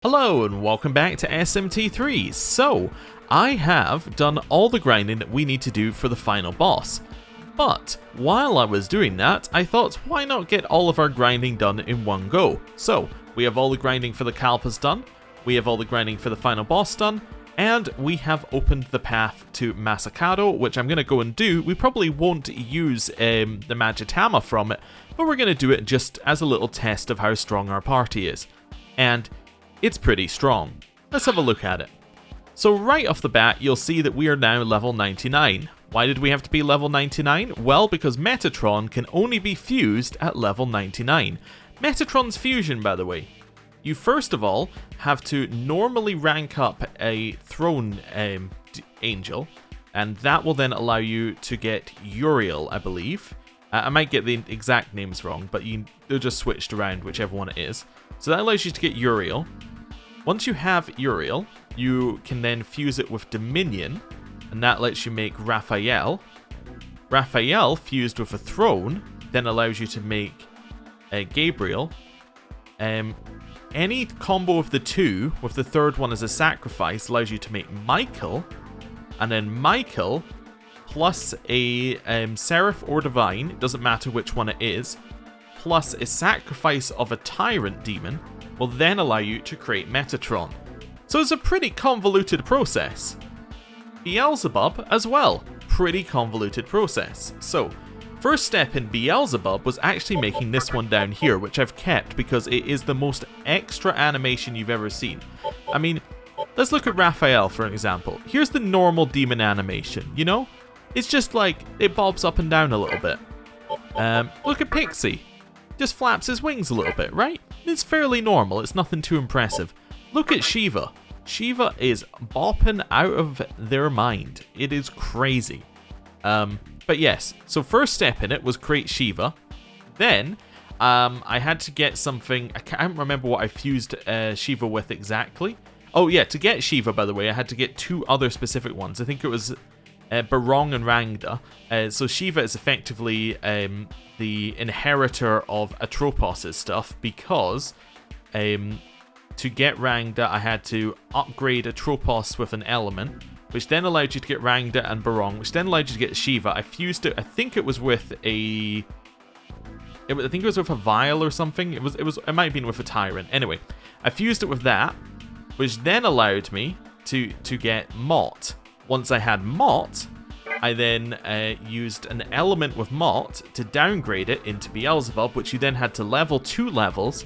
Hello and welcome back to SMT3. So, I have done all the grinding that we need to do for the final boss. But, while I was doing that, I thought, why not get all of our grinding done in one go? So, we have all the grinding for the Kalpas done, we have all the grinding for the final boss done, and we have opened the path to Masakado, which I'm going to go and do. We probably won't use the Majitama from it, but we're going to do it just as a little test of how strong our party is. And it's pretty strong. Let's have a look at it. So right off the bat, you'll see that we are now level 99. Why did we have to be level 99? Well, because Metatron can only be fused at level 99. Metatron's fusion, by the way. You first of all have to normally rank up a throne angel, and that will then allow you to get Uriel, I believe. I might get the exact names wrong, but they're just switched around, whichever one it is. So that allows you to get Uriel. Once you have Uriel, you can then fuse it with Dominion, and that lets you make Raphael. Raphael fused with a throne then allows you to make Gabriel. Any combo of the two, with the third one as a sacrifice, allows you to make Michael, and then Michael plus a Seraph or Divine, it doesn't matter which one it is, plus a sacrifice of a Tyrant Demon, will then allow you to create Metatron. So it's a pretty convoluted process. Beelzebub as well, pretty convoluted process. So, first step in Beelzebub was actually making this one down here, which I've kept because it is the most extra animation you've ever seen. I mean, let's look at Raphael for an example. Here's the normal demon animation, you know? It's just like, it bobs up and down a little bit. Look at Pixie. Just flaps his wings a little bit, right? It's fairly normal, it's nothing too impressive. Look at Shiva. Shiva is bopping out of their mind. It is crazy. But yes, so first step in it was create Shiva. Then, I had to get something, I can't remember what I fused Shiva with exactly. Oh yeah, to get Shiva, by the way, I had to get two other specific ones. I think it was Barong and Rangda. So Shiva is effectively the inheritor of Atropos' stuff, because to get Rangda I had to upgrade Atropos with an element, which then allowed you to get Rangda and Barong, which then allowed you to get Shiva. I fused it, I think it was with a vial or something. It might have been with a Tyrant. Anyway, I fused it with that, which then allowed me to get Mott. Once I had Mott, I then used an element with Mott to downgrade it into Beelzebub, which you then had to level 2 levels,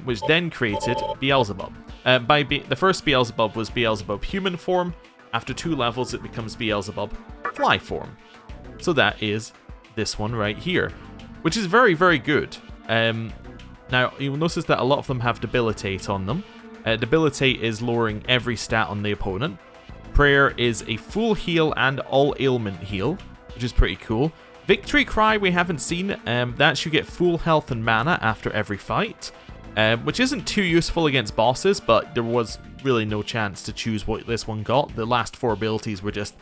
which then created Beelzebub. The first Beelzebub was Beelzebub human form. After 2 levels, it becomes Beelzebub fly form. So that is this one right here, which is very, very good. Now, you'll notice that a lot of them have Debilitate on them. Debilitate is lowering every stat on the opponent. Prayer is a full heal and all ailment heal, which is pretty cool. Victory Cry we haven't seen. That you get full health and mana after every fight, which isn't too useful against bosses, but there was really no chance to choose what this one got. The last 4 abilities were just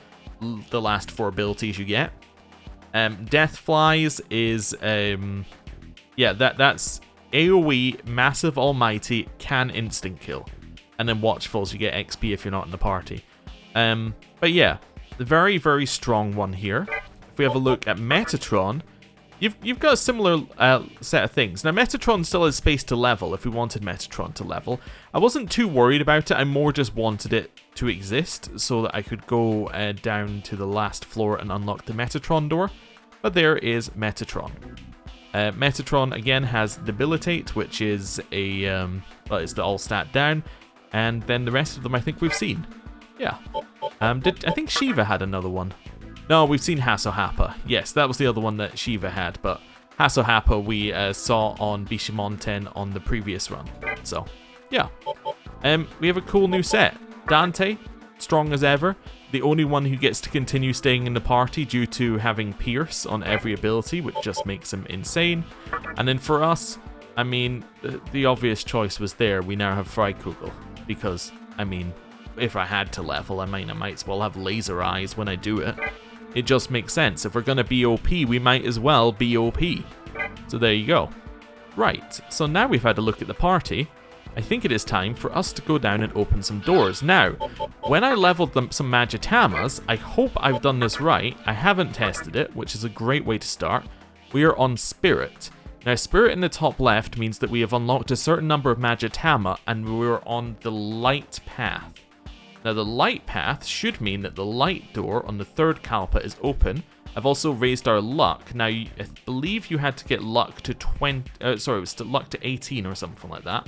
the last 4 abilities you get. Death Flies is that's AoE, Massive Almighty, can instant kill, and then Watchfuls you get XP if you're not in the party. But yeah, the very, very strong one here. If we have a look at Metatron, you've got a similar set of things. Now, Metatron still has space to level if we wanted Metatron to level. I wasn't too worried about it, I more just wanted it to exist so that I could go down to the last floor and unlock the Metatron door. But there is Metatron. Metatron, again, has Debilitate, which is it's the all stat down. And then the rest of them I think we've seen. Yeah. I think Shiva had another one. No, we've seen Hasohapa. Yes, that was the other one that Shiva had, but Hasohapa we saw on Bishomonton on the previous run. So, yeah. We have a cool new set. Dante, strong as ever. The only one who gets to continue staying in the party due to having Pierce on every ability, which just makes him insane. And then for us, I mean, the obvious choice was there. We now have Freikugel, because, I mean, if I had to level, I might as well have laser eyes when I do it. It just makes sense. If we're going to be OP, we might as well be OP. So there you go. Right, so now we've had a look at the party. I think it is time for us to go down and open some doors. Now, when I leveled some Magitamas, I hope I've done this right. I haven't tested it, which is a great way to start. We are on Spirit. Now, Spirit in the top left means that we have unlocked a certain number of Magitama, and we're on the light path. Now, the light path should mean that the light door on the third Kalpa is open. I've also raised our luck. Now, I believe you had to get luck to it was to luck to 18 or something like that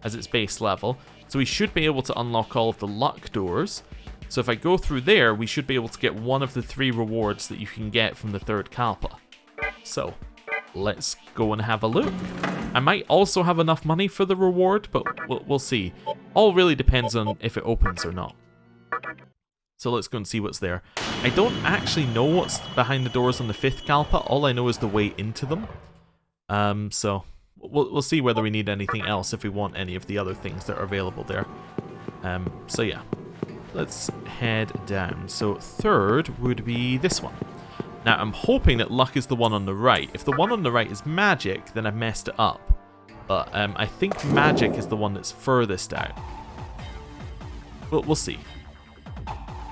as its base level. So we should be able to unlock all of the luck doors. So if I go through there, we should be able to get one of the 3 rewards that you can get from the third Kalpa. So, let's go and have a look. I might also have enough money for the reward, but we'll see. All really depends on if it opens or not. So let's go and see what's there. I don't actually know what's behind the doors on the 5th Kalpa. All I know is the way into them. So we'll see whether we need anything else if we want any of the other things that are available there. So yeah, let's head down. So third would be this one. Now I'm hoping that luck is the one on the right. If the one on the right is magic, then I've messed it up. But I think magic is the one that's furthest out. But we'll see.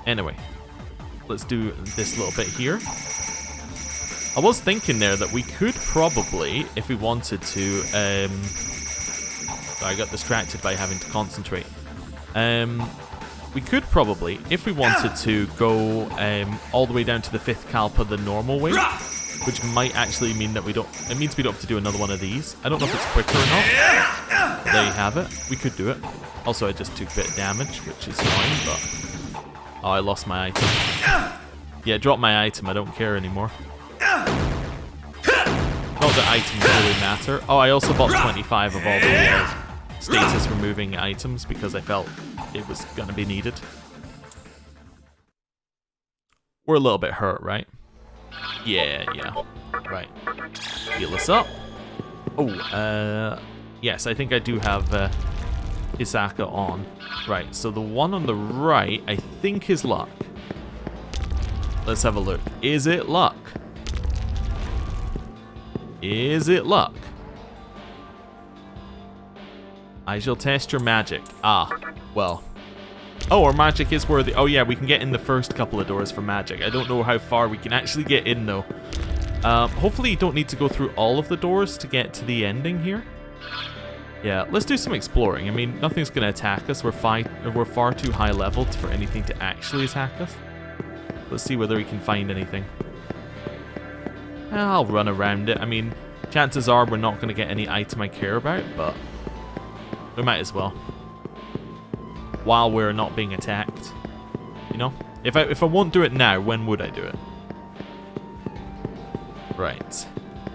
Anyway, let's do this little bit here. I was thinking there that we could probably, if we wanted to, I got distracted by having to concentrate. We could probably, if we wanted to, go all the way down to the 5th Kalpa the normal way, which might actually mean that it means we don't have to do another one of these. I don't know if it's quicker or not. There you have it. We could do it. Also, I just took a bit of damage, which is fine, but... Oh, I lost my item. Yeah, drop my item. I don't care anymore. Not that items really matter. Oh, I also bought 25 of all the status removing items because I felt it was going to be needed. We're a little bit hurt, right? Yeah. Right. Heal us up. Oh, yes, I think I do have Isaka on. Right, so the one on the right, I think is luck. Let's have a look. Is it luck? Is it luck? I shall test your magic. Ah, well. Oh, our magic is worthy. Oh yeah, we can get in the first couple of doors for magic. I don't know how far we can actually get in though. Hopefully you don't need to go through all of the doors to get to the ending here. Yeah, let's do some exploring. I mean, nothing's going to attack us. We're far too high leveled for anything to actually attack us. Let's see whether we can find anything. I'll run around it. I mean, chances are we're not going to get any item I care about, but we might as well. While we're not being attacked. You know? If I won't do it now, when would I do it? Right.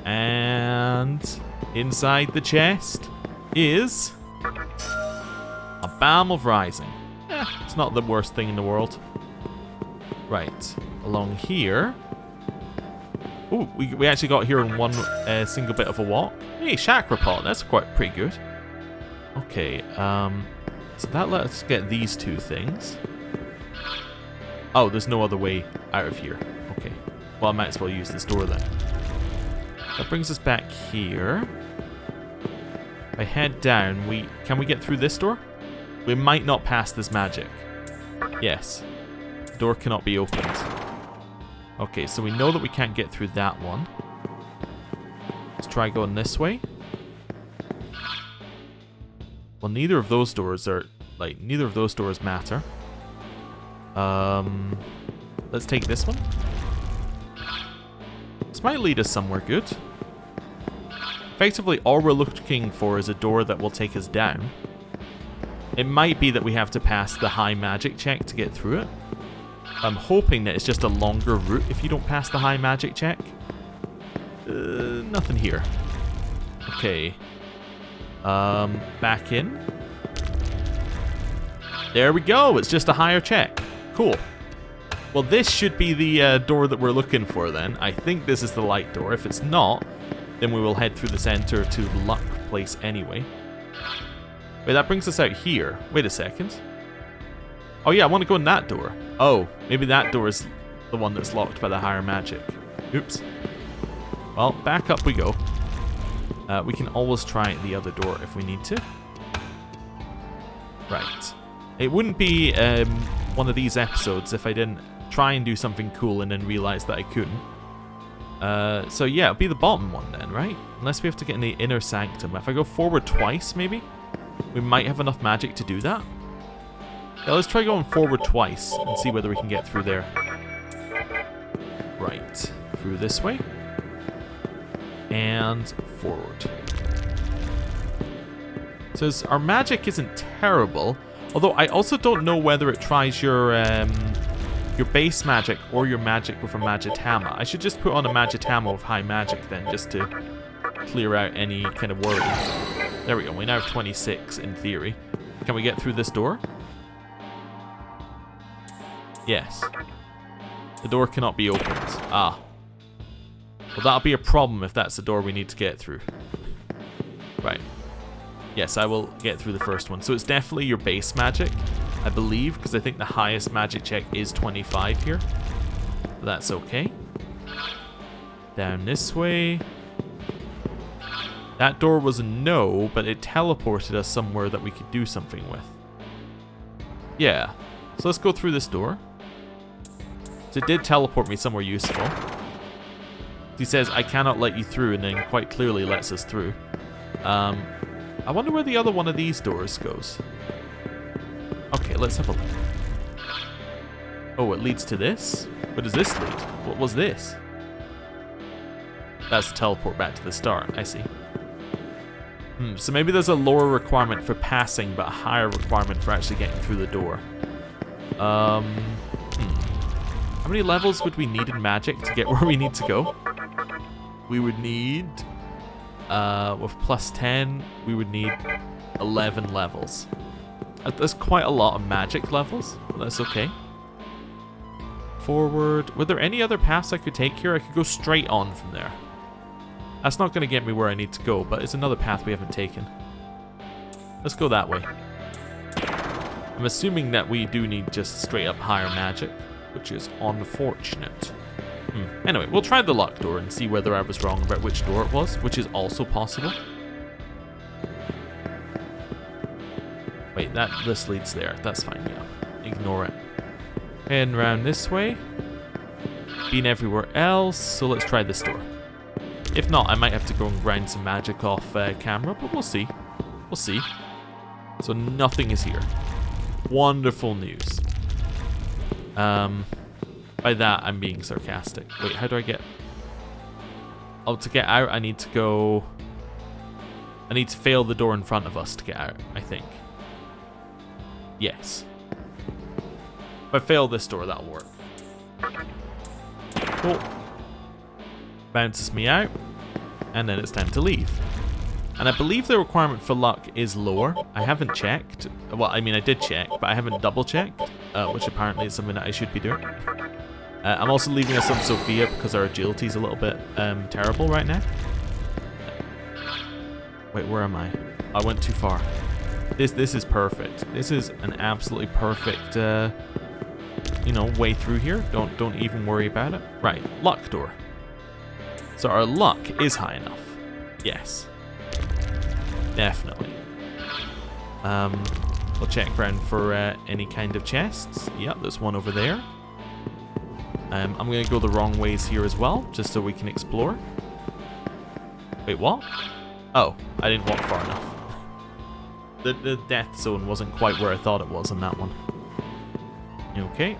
And inside the chest is a Balm of Rising. It's not the worst thing in the world. Right, along here. Oh, we actually got here in one single bit of a walk. Hey, Chakra Pot, that's pretty good. Okay, so that lets us get these 2 things. Oh, there's no other way out of here. Okay, well I might as well use this door then. That brings us back here. If I head down, can we get through this door? We might not pass this magic. Yes. The door cannot be opened. Okay, so we know that we can't get through that one. Let's try going this way. Well, neither of those doors matter. Let's take this one. This might lead us somewhere good. Effectively, all we're looking for is a door that will take us down. It might be that we have to pass the high magic check to get through it. I'm hoping that it's just a longer route if you don't pass the high magic check. Nothing here. Okay. Back in. There we go. It's just a higher check. Cool. Well, this should be the door that we're looking for then. I think this is the light door. If it's not, then we will head through the center to the luck place anyway. Wait, that brings us out here. Wait a second. Oh yeah, I want to go in that door. Oh, maybe that door is the one that's locked by the higher magic. Oops. Well, back up we go. We can always try the other door if we need to. Right. It wouldn't be one of these episodes if I didn't try and do something cool and then realize that I couldn't. So yeah, it'll be the bottom one then, right? Unless we have to get in the inner sanctum. If I go forward twice, maybe? We might have enough magic to do that. Yeah, let's try going forward twice and see whether we can get through there. Right. Through this way. And forward. So our magic isn't terrible. Although I also don't know whether it tries your base magic or your magic with a Magitama. I should just put on a Magitama with high magic then, just to clear out any kind of worry. There we go, we now have 26 in theory. Can we get through this door? Yes. The door cannot be opened. Ah. Well, that'll be a problem if that's the door we need to get through. Right. Yes, I will get through the first one. So it's definitely your base magic, I believe, because I think the highest magic check is 25 here. But that's okay. Down this way. That door was a no, but it teleported us somewhere that we could do something with. Yeah. So let's go through this door. So it did teleport me somewhere useful. He says, I cannot let you through, and then quite clearly lets us through. I wonder where the other one of these doors goes. Okay, let's have a look. Oh, it leads to this? Where does this lead? What was this? That's teleport back to the start, I see. So maybe there's a lower requirement for passing, but a higher requirement for actually getting through the door. How many levels would we need in magic to get where we need to go? We would need... with plus 10, we would need 11 levels. That's quite a lot of magic levels, but that's okay. Forward. Were there any other paths I could take here? I could go straight on from there. That's not going to get me where I need to go, but it's another path we haven't taken. Let's go that way. I'm assuming that we do need just straight up higher magic, which is unfortunate. Anyway, we'll try the lock door and see whether I was wrong about which door it was, which is also possible. Wait, this leads there. That's fine, yeah. Ignore it. And round this way. Been everywhere else, so let's try this door. If not, I might have to go and grind some magic off camera, but we'll see. We'll see. So nothing is here. Wonderful news. By that, I'm being sarcastic. Wait, how do I get... Oh, to get out, I need to go... I need to fail the door in front of us to get out, I think. Yes. If I fail this door, that'll work. Cool. Bounces me out. And then it's time to leave. And I believe the requirement for luck is lower. I haven't checked. Well, I mean, I did check, but I haven't double-checked. Which apparently is something that I should be doing. I'm also leaving us on Sophia because our agility is a little bit terrible right now. Wait, where am I? I went too far. This is perfect. This is an absolutely perfect, you know, way through here. Don't even worry about it. Right, luck door. So our luck is high enough. Yes. Definitely. We'll check around for any kind of chests. Yep, there's one over there. I'm going to go the wrong ways here as well, just so we can explore. Wait, what? Oh, I didn't walk far enough. The death zone wasn't quite where I thought it was on that one. Okay.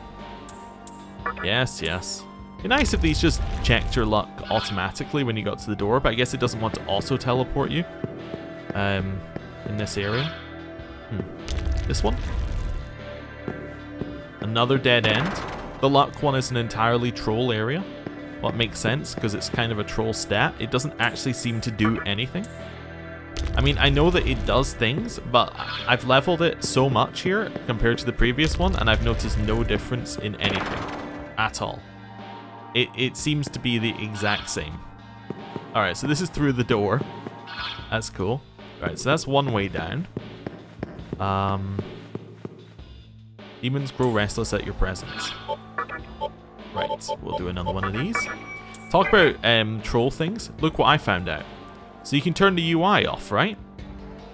Yes, yes. It'd be nice if these just checked your luck automatically when you got to the door, but I guess it doesn't want to also teleport you in this area. This one? Another dead end. The luck one is an entirely troll area. Well, it makes sense because it's kind of a troll stat. It doesn't actually seem to do anything. I mean, I know that it does things, but I've leveled it so much here compared to the previous one, and I've noticed no difference in anything at all. It seems to be the exact same. Alright, so this is through the door. That's cool. Alright, so that's one way down. Demons grow restless at your presence. Right, we'll do another one of these. Talk about troll things. Look what I found out. So you can turn the UI off, right?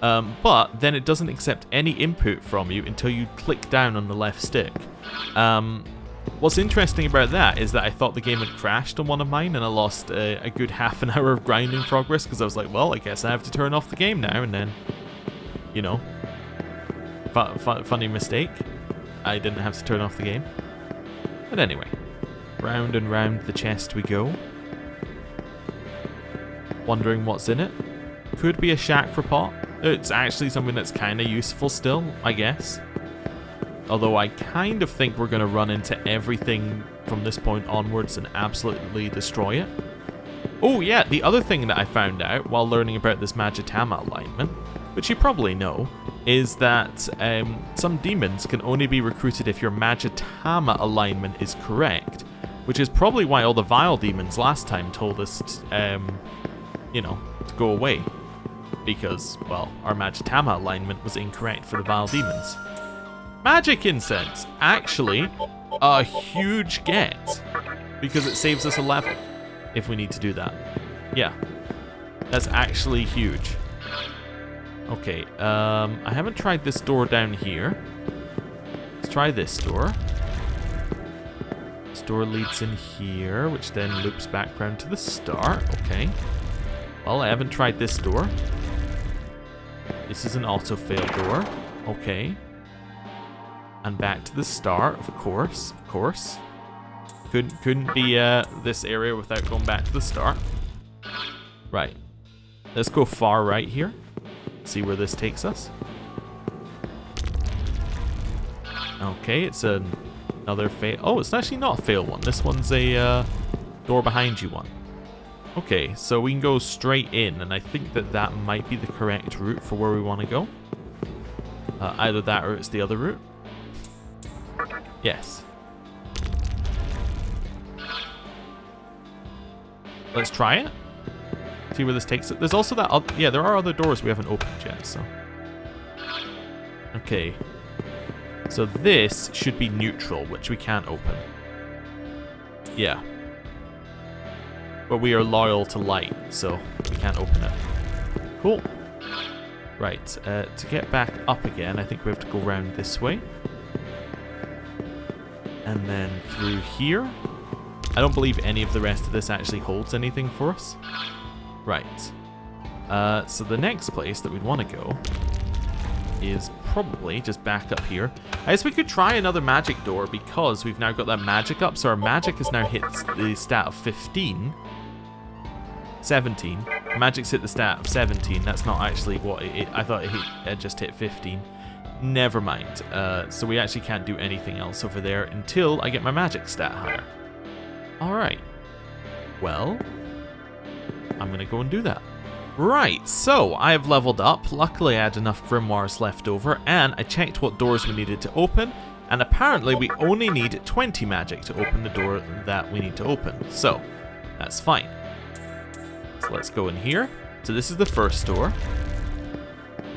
But then it doesn't accept any input from you until you click down on the left stick. What's interesting about that is that I thought the game had crashed on one of mine, and I lost a good half an hour of grinding progress because I was like, well, I guess I have to turn off the game now, and then, you know, funny mistake. I didn't have to turn off the game. But anyway, round and round the chest we go. Wondering what's in it. Could be a chakra pot. It's actually something that's kind of useful still, I guess. Although I kind of think we're going to run into everything from this point onwards and absolutely destroy it. Oh yeah, the other thing that I found out while learning about this Majitama alignment, which you probably know, is that some demons can only be recruited if your Majitama alignment is correct, which is probably why all the Vile demons last time told us, you know, to go away. Because, well, our Majitama alignment was incorrect for the Vile demons. Magic Incense! Actually, a huge get, because it saves us a level if we need to do that. Yeah, that's actually huge. Okay, I haven't tried this door down here. Let's try this door. This door leads in here, which then loops back round to the start. Okay. Well, I haven't tried this door. This is an auto-fail door. Okay. And back to the start, of course. Of course. Couldn't be this area without going back to the start. Right. Let's go far right here. See where this takes us. Okay, it's another fail. Oh, it's actually not a fail one. This one's a door behind you one. Okay, so we can go straight in, and I think that that might be the correct route for where we want to go. Either that or it's the other route. Yes. Let's try it. See where this takes it. There's also that other, yeah, there are other doors we haven't opened yet, so. Okay. So this should be neutral, which we can't open. Yeah. But we are loyal to light, so we can't open it. Cool. Right, to get back up again, I think we have to go around this way. And then through here. I don't believe any of the rest of this actually holds anything for us. Right. So the next place that we'd want to go is probably just back up here. I guess we could try another magic door because we've now got that magic up. So our magic has now hit the stat of 15. 17. Magic's hit the stat of 17. That's not actually what I thought it just hit 15. Never mind. So we actually can't do anything else over there until I get my magic stat higher. Alright. Well, I'm going to go and do that. Right, so I have leveled up. Luckily I had enough grimoires left over, and I checked what doors we needed to open, and apparently we only need 20 magic to open the door that we need to open. So, that's fine. So let's go in here. So this is the first door.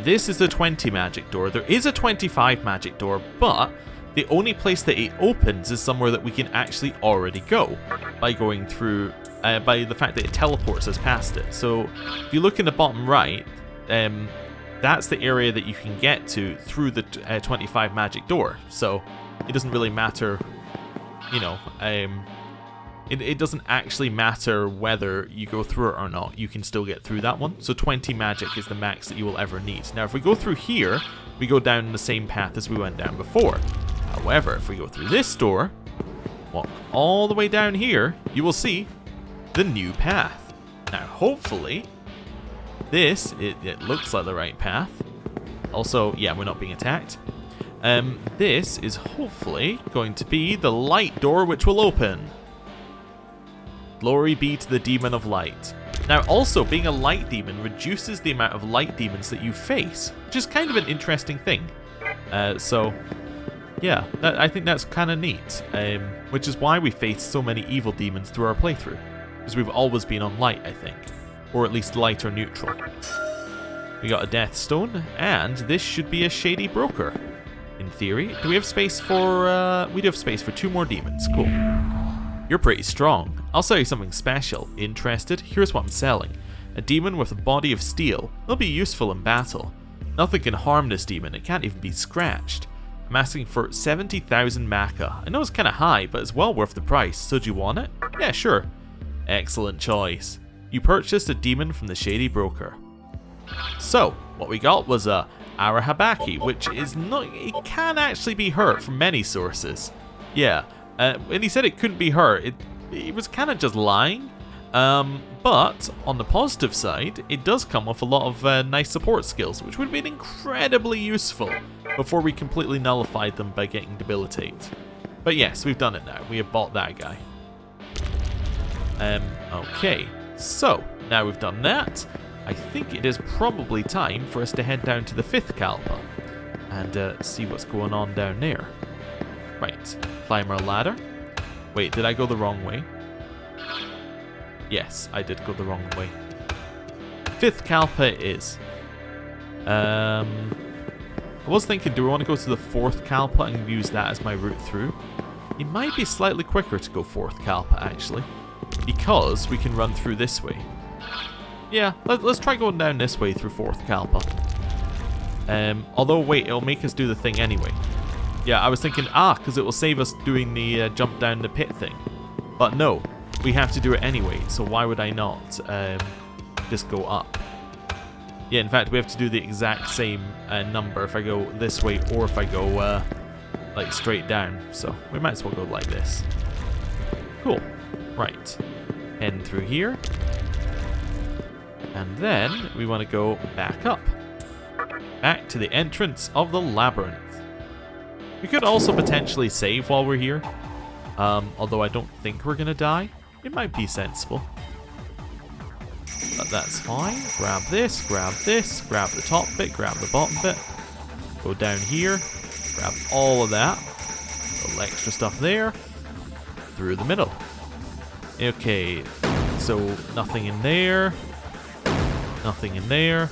This is the 20 magic door. There is a 25 magic door, but the only place that it opens is somewhere that we can actually already go by going through, by the fact that it teleports us past it. So if you look in the bottom right, that's the area that you can get to through the 25 magic door. So it doesn't really matter, you know, it doesn't actually matter whether you go through it or not. You can still get through that one. So 20 magic is the max that you will ever need. Now if we go through here, we go down the same path as we went down before. However, if we go through this door, walk all the way down here, you will see the new path. Now hopefully, this, it looks like the right path. Also, yeah, we're not being attacked. This is hopefully going to be the light door which will open. Glory be to the demon of light. Now also, being a light demon reduces the amount of light demons that you face, which is kind of an interesting thing. So, yeah, I think that's kind of neat, which is why we face so many evil demons through our playthrough, because we've always been on light, I think, or at least light or neutral. We got a death stone, and this should be a shady broker, in theory. Do we have space for, we do have space for 2 more demons, cool. You're pretty strong. I'll sell you something special. Interested? Here's what I'm selling. A demon with a body of steel. They'll be useful in battle. Nothing can harm this demon, it can't even be scratched. I'm asking for 70,000 Maka. I know it's kind of high, but it's well worth the price, so do you want it? Yeah, sure. Excellent choice. You purchased a demon from the Shady Broker. So, what we got was a Arahabaki, which is not, it can actually be hurt from many sources. Yeah, when he said it couldn't be hurt, it was kind of just lying. But on the positive side, it does come with a lot of nice support skills, which would have been incredibly useful before we completely nullified them by getting debilitate. But yes, we've done it now. We have bought that guy. Okay, so now we've done that, I think it is probably time for us to head down to the 5th Kalpa and see what's going on down there. Right, climb our ladder. Wait, did I go the wrong way? Yes, I did go the wrong way. 5th Kalpa it is. I was thinking, do we want to go to the 4th Kalpa and use that as my route through? It might be slightly quicker to go 4th Kalpa, actually, because we can run through this way. Yeah, let's try going down this way through 4th Kalpa. Although, wait, it'll make us do the thing anyway. Yeah, I was thinking, because it will save us doing the jump down the pit thing. But no, we have to do it anyway, so why would I not just go up? Yeah, in fact, we have to do the exact same number if I go this way or if I go like straight down. So we might as well go like this. Cool. Right. Heading through here. And then we want to go back up. Back to the entrance of the labyrinth. We could also potentially save while we're here. Although I don't think we're going to die. It might be sensible. But that's fine. Grab this, grab the top bit, grab the bottom bit. Go down here, grab all of that. A little extra stuff there. Through the middle. Okay, so nothing in there. Nothing in there.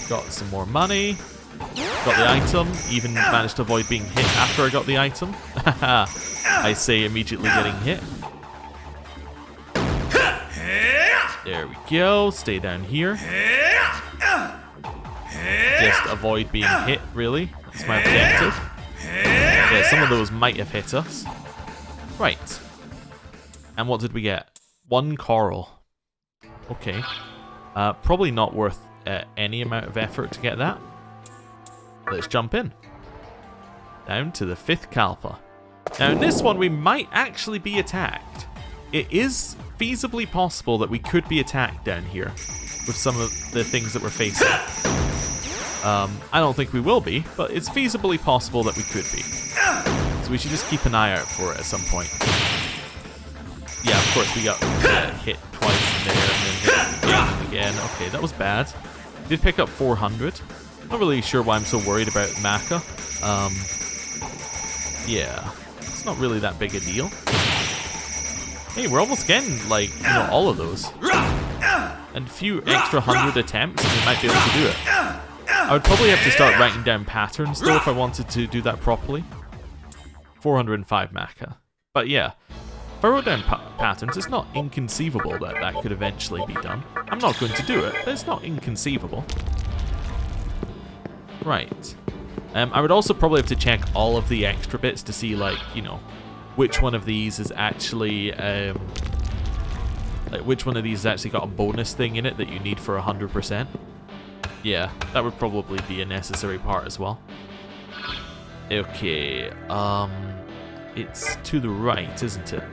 Got some more money. Got the item. Even managed to avoid being hit after I got the item. Haha. I say immediately getting hit. There we go. Stay down here. Just avoid being hit, really. That's my objective. Yeah, some of those might have hit us. Right. And what did we get? 1 coral. Okay. Probably not worth any amount of effort to get that. Let's jump in. Down to the 5th Kalpa. Now in this one we might actually be attacked. It is feasibly possible that we could be attacked down here with some of the things that we're facing. I don't think we will be, but it's feasibly possible that we could be. So we should just keep an eye out for it at some point. Yeah, of course we got hit twice in there and then hit again and again. Okay, that was bad. Did pick up 400. Not really sure why I'm so worried about Maka. Yeah, it's not really that big a deal. Hey, we're almost getting, like, you know, all of those. And a few extra 100 attempts, and we might be able to do it. I would probably have to start writing down patterns, though, if I wanted to do that properly. 405 Maka. But yeah, if I wrote down patterns, it's not inconceivable that that could eventually be done. I'm not going to do it, but it's not inconceivable. Right. I would also probably have to check all of the extra bits to see, like, you know, which one of these is actually, like, which one of these has actually got a bonus thing in it that you need for 100%. Yeah, that would probably be a necessary part as well. Okay, it's to the right, isn't it?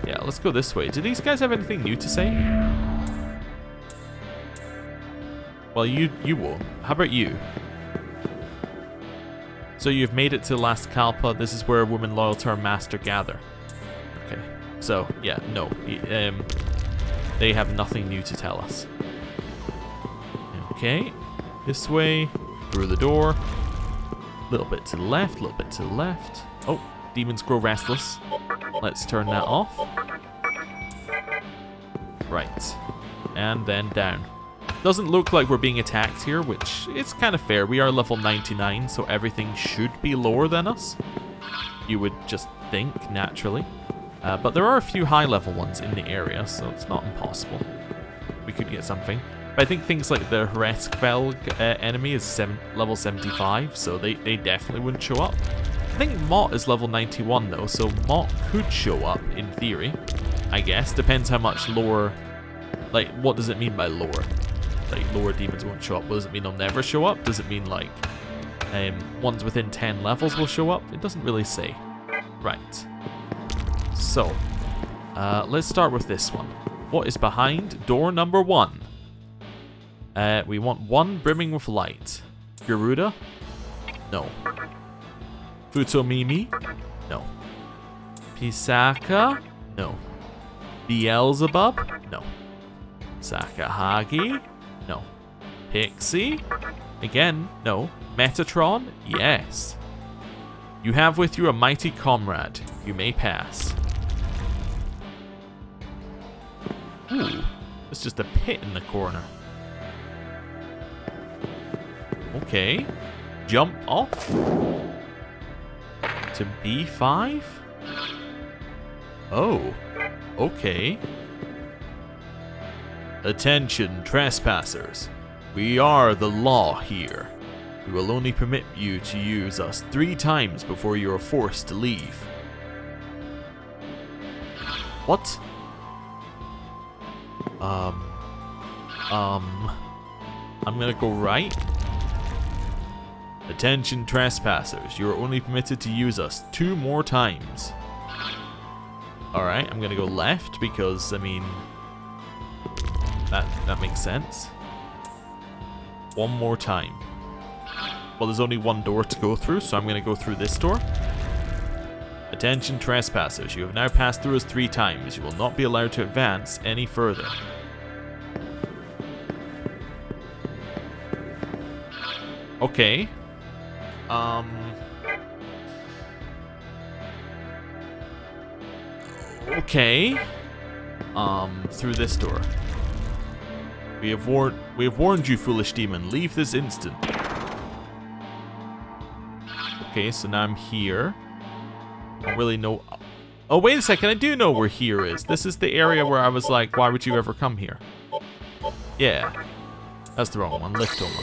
Yeah, let's go this way. Do these guys have anything new to say? Well, you won't. How about you? So you've made it to the last Kalpa. This is where women loyal to our master gather. Okay. So, yeah, no. They have nothing new to tell us. Okay. This way. Through the door. A little bit to the left, a little bit to the left. Oh, demons grow restless. Let's turn that off. Right. And then down. Doesn't look like we're being attacked here, which is kind of fair. We are level 99, so everything should be lower than us. You would just think, naturally. But there are a few high-level ones in the area, so it's not impossible. We could get something. But I think things like the Hresvelg enemy is level 75, so they definitely wouldn't show up. I think Mott is level 91 though, so Mott could show up in theory, I guess. Depends how much lore, like what does it mean by lore? Like lower demons won't show up. What does it mean they'll never show up? Does it mean like ones within 10 levels will show up? It doesn't really say. Right. So, let's start with this one. What is behind door number 1? We want one brimming with light. Garuda? No. Futomimi? No. Pisaka? No. Beelzebub? No. Sakahagi? No. Pixie? Again, no. Metatron? Yes. You have with you a mighty comrade. You may pass. Ooh, it's just a pit in the corner. Okay. Jump off to B5? Oh, okay. Attention, trespassers. We are the law here. We will only permit you to use us 3 times before you are forced to leave. What? I'm gonna go right. Attention, trespassers. You are only permitted to use us 2 more times. Alright, I'm gonna go left because, I mean, that makes sense. 1 more time. Well, there's only 1 door to go through, so I'm gonna go through this door. Attention, trespassers. You have now passed through us 3 times. You will not be allowed to advance any further. Okay. Okay. Through this door. We have warned you, foolish demon. Leave this instant. Okay, so now I'm here. I don't really know. Oh, wait a second. I do know where here is. This is the area where I was like, why would you ever come here? Yeah. That's the wrong one. Lift over.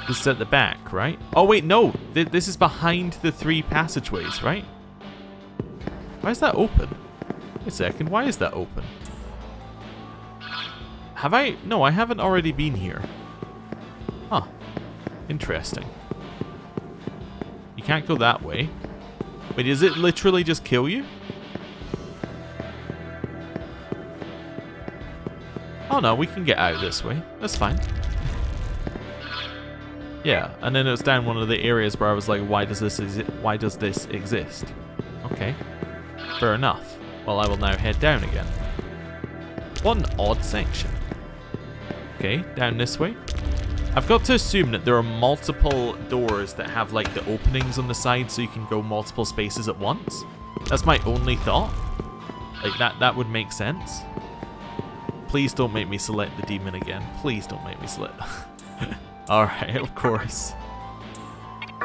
This is at the back, right? Oh, wait, no. This is behind the 3 passageways, right? Why is that open? Wait a second. Why is that open? Have I? No, I haven't already been here. Huh. Interesting. You can't go that way. Wait, does it literally just kill you? Oh no, we can get out this way. That's fine. Yeah, and then it was down one of the areas where I was like, why does this exist? Okay. Fair enough. Well, I will now head down again. What an odd section. Okay, down this way. I've got to assume that there are multiple doors that have like the openings on the side so you can go multiple spaces at once. That's my only thought. Like that would make sense. Please don't make me select the demon again. Please don't make me select. Alright, of course.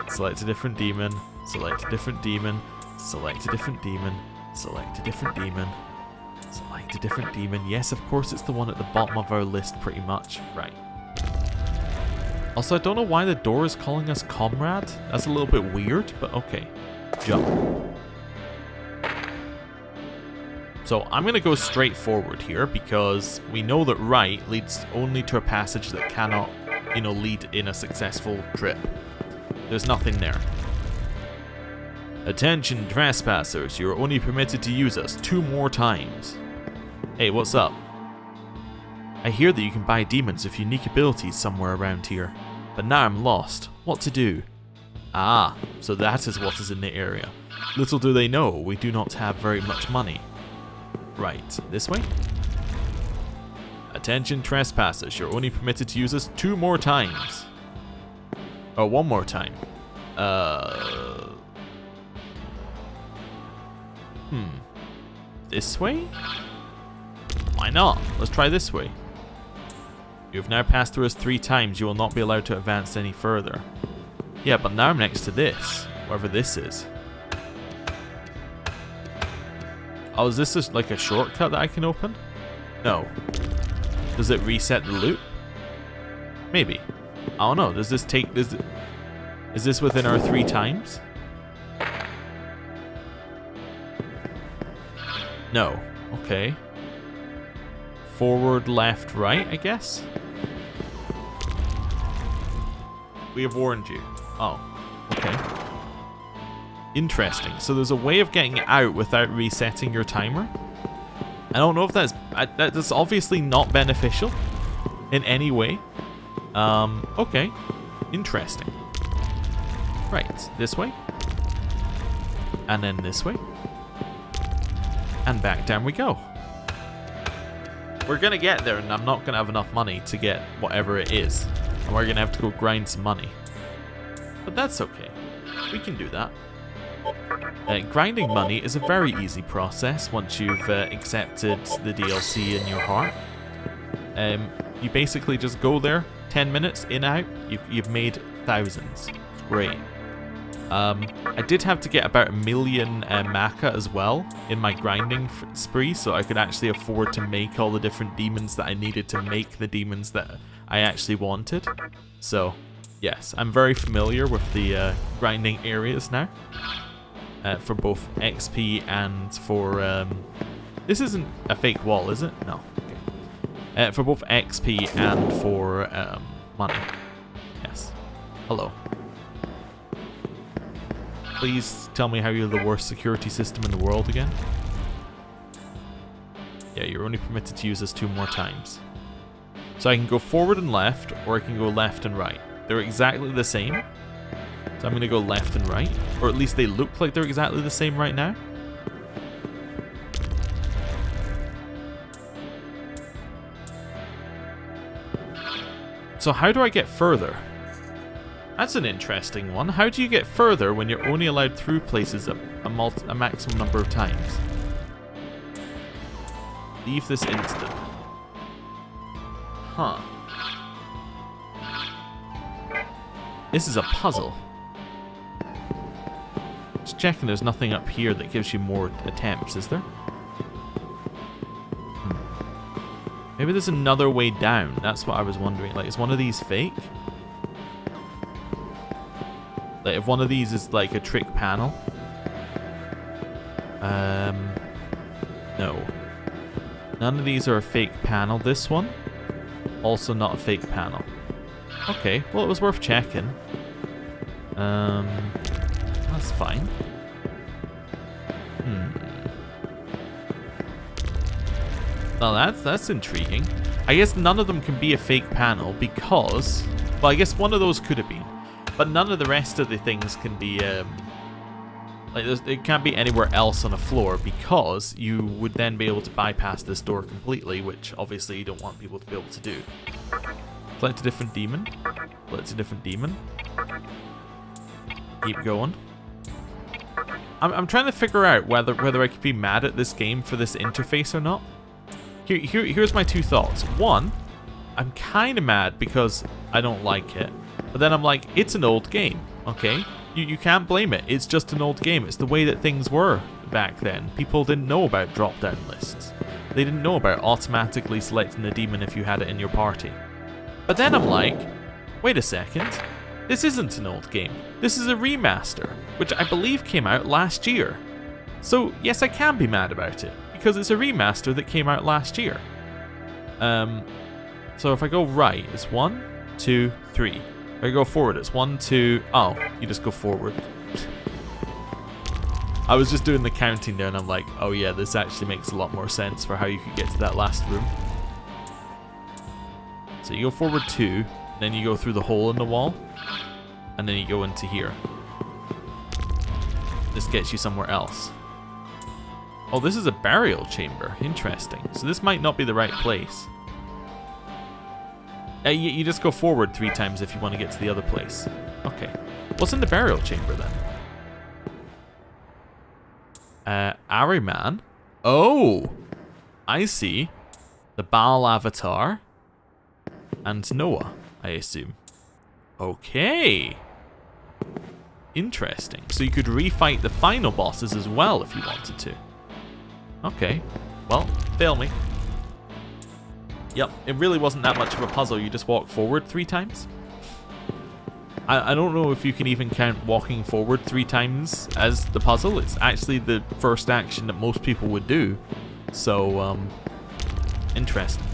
Select a different demon. Select a different demon. Select a different demon. Select a different demon. Select a different demon. Yes, of course, it's the one at the bottom of our list, pretty much. Right. Also, I don't know why the door is calling us comrade. That's a little bit weird, but okay. Jump. So I'm going to go straight forward here because we know that right leads only to a passage that cannot, you know, lead in a successful trip. There's nothing there. Attention, trespassers. You are only permitted to use us 2 more times. Hey, what's up? I hear that you can buy demons with unique abilities somewhere around here, but now I'm lost. What to do? Ah, so that is what is in the area. Little do they know, we do not have very much money. Right, this way? Attention, trespassers. You're only permitted to use us 2 more times. Oh, 1 more time. This way? Why not? Let's try this way. You have now passed through us 3 times. You will not be allowed to advance any further. Yeah, but now I'm next to this. Whatever this is. Oh, is this just like a shortcut that I can open? No. Does it reset the loop? Maybe. I don't know. Does this take... Is this within our 3 times? No. Okay. Forward, left, right, I guess? We have warned you. Oh. Okay. Interesting. So there's a way of getting out without resetting your timer? I don't know if that's obviously not beneficial in any way. Okay. Interesting. Right, this way. And then this way. And back down we go. We're gonna get there, and I'm not gonna have enough money to get whatever it is. And we're gonna have to go grind some money. But that's okay. We can do that. Grinding money is a very easy process once you've accepted the DLC in your heart. You basically just go there, 10 minutes, in, out, you've made thousands. It's great. I did have to get about 1 million Maka as well in my grinding spree, so I could actually afford to make all the different demons that I needed to make the demons that I actually wanted. So, yes, I'm very familiar with the grinding areas now. For both XP and for... this isn't a fake wall, is it? No. Okay. For both XP and for money. Yes. Hello. Please tell me how you're the worst security system in the world again. Yeah, you're only permitted to use this 2 more times. So I can go forward and left, or I can go left and right. They're exactly the same. So I'm going to go left and right. Or at least they look like they're exactly the same right now. So how do I get further? That's an interesting one. How do you get further when you're only allowed through places a maximum number of times? Leave this instant. Huh. This is a puzzle. Just checking there's nothing up here that gives you more attempts, is there? Maybe there's another way down. That's what I was wondering. Like, is one of these fake? Like, if one of these is like a trick panel. No. None of these are a fake panel. This one, also not a fake panel. Okay, well, it was worth checking. That's fine. Well, that's intriguing. I guess none of them can be a fake panel because... Well, I guess one of those could have been. But none of the rest of the things can be... like, it can't be anywhere else on a floor because you would then be able to bypass this door completely, which obviously you don't want people to be able to do. Select a different demon. Select a different demon. Keep going. I'm trying to figure out whether I could be mad at this game for this interface or not. Here's my 2 thoughts. One, I'm kind of mad because I don't like it. But then I'm like, it's an old game, okay? You can't blame it. It's just an old game. It's the way that things were back then. People didn't know about drop-down lists. They didn't know about automatically selecting a demon if you had it in your party. But then I'm like, wait a second. This isn't an old game. This is a remaster, which I believe came out last year. So, yes, I can be mad about it, because it's a remaster that came out last year. So if I go right, it's 1, 2, 3. If I go forward, it's 1, 2... Oh, you just go forward. I was just doing the counting there, and I'm like, oh yeah, this actually makes a lot more sense for how you could get to that last room. So you go forward 2, then you go through the hole in the wall, and then you go into here. This gets you somewhere else. Oh, this is a burial chamber. Interesting. So this might not be the right place. You just go forward 3 times if you want to get to the other place. Okay. What's in the burial chamber then? Ahriman. Oh! I see. The Baal avatar. And Noah, I assume. Okay. Interesting. So you could refight the final bosses as well if you wanted to. Okay. Well, fail me. Yep, it really wasn't that much of a puzzle. You just walk forward 3 times. I don't know if you can even count walking forward 3 times as the puzzle. It's actually the first action that most people would do. So, interesting.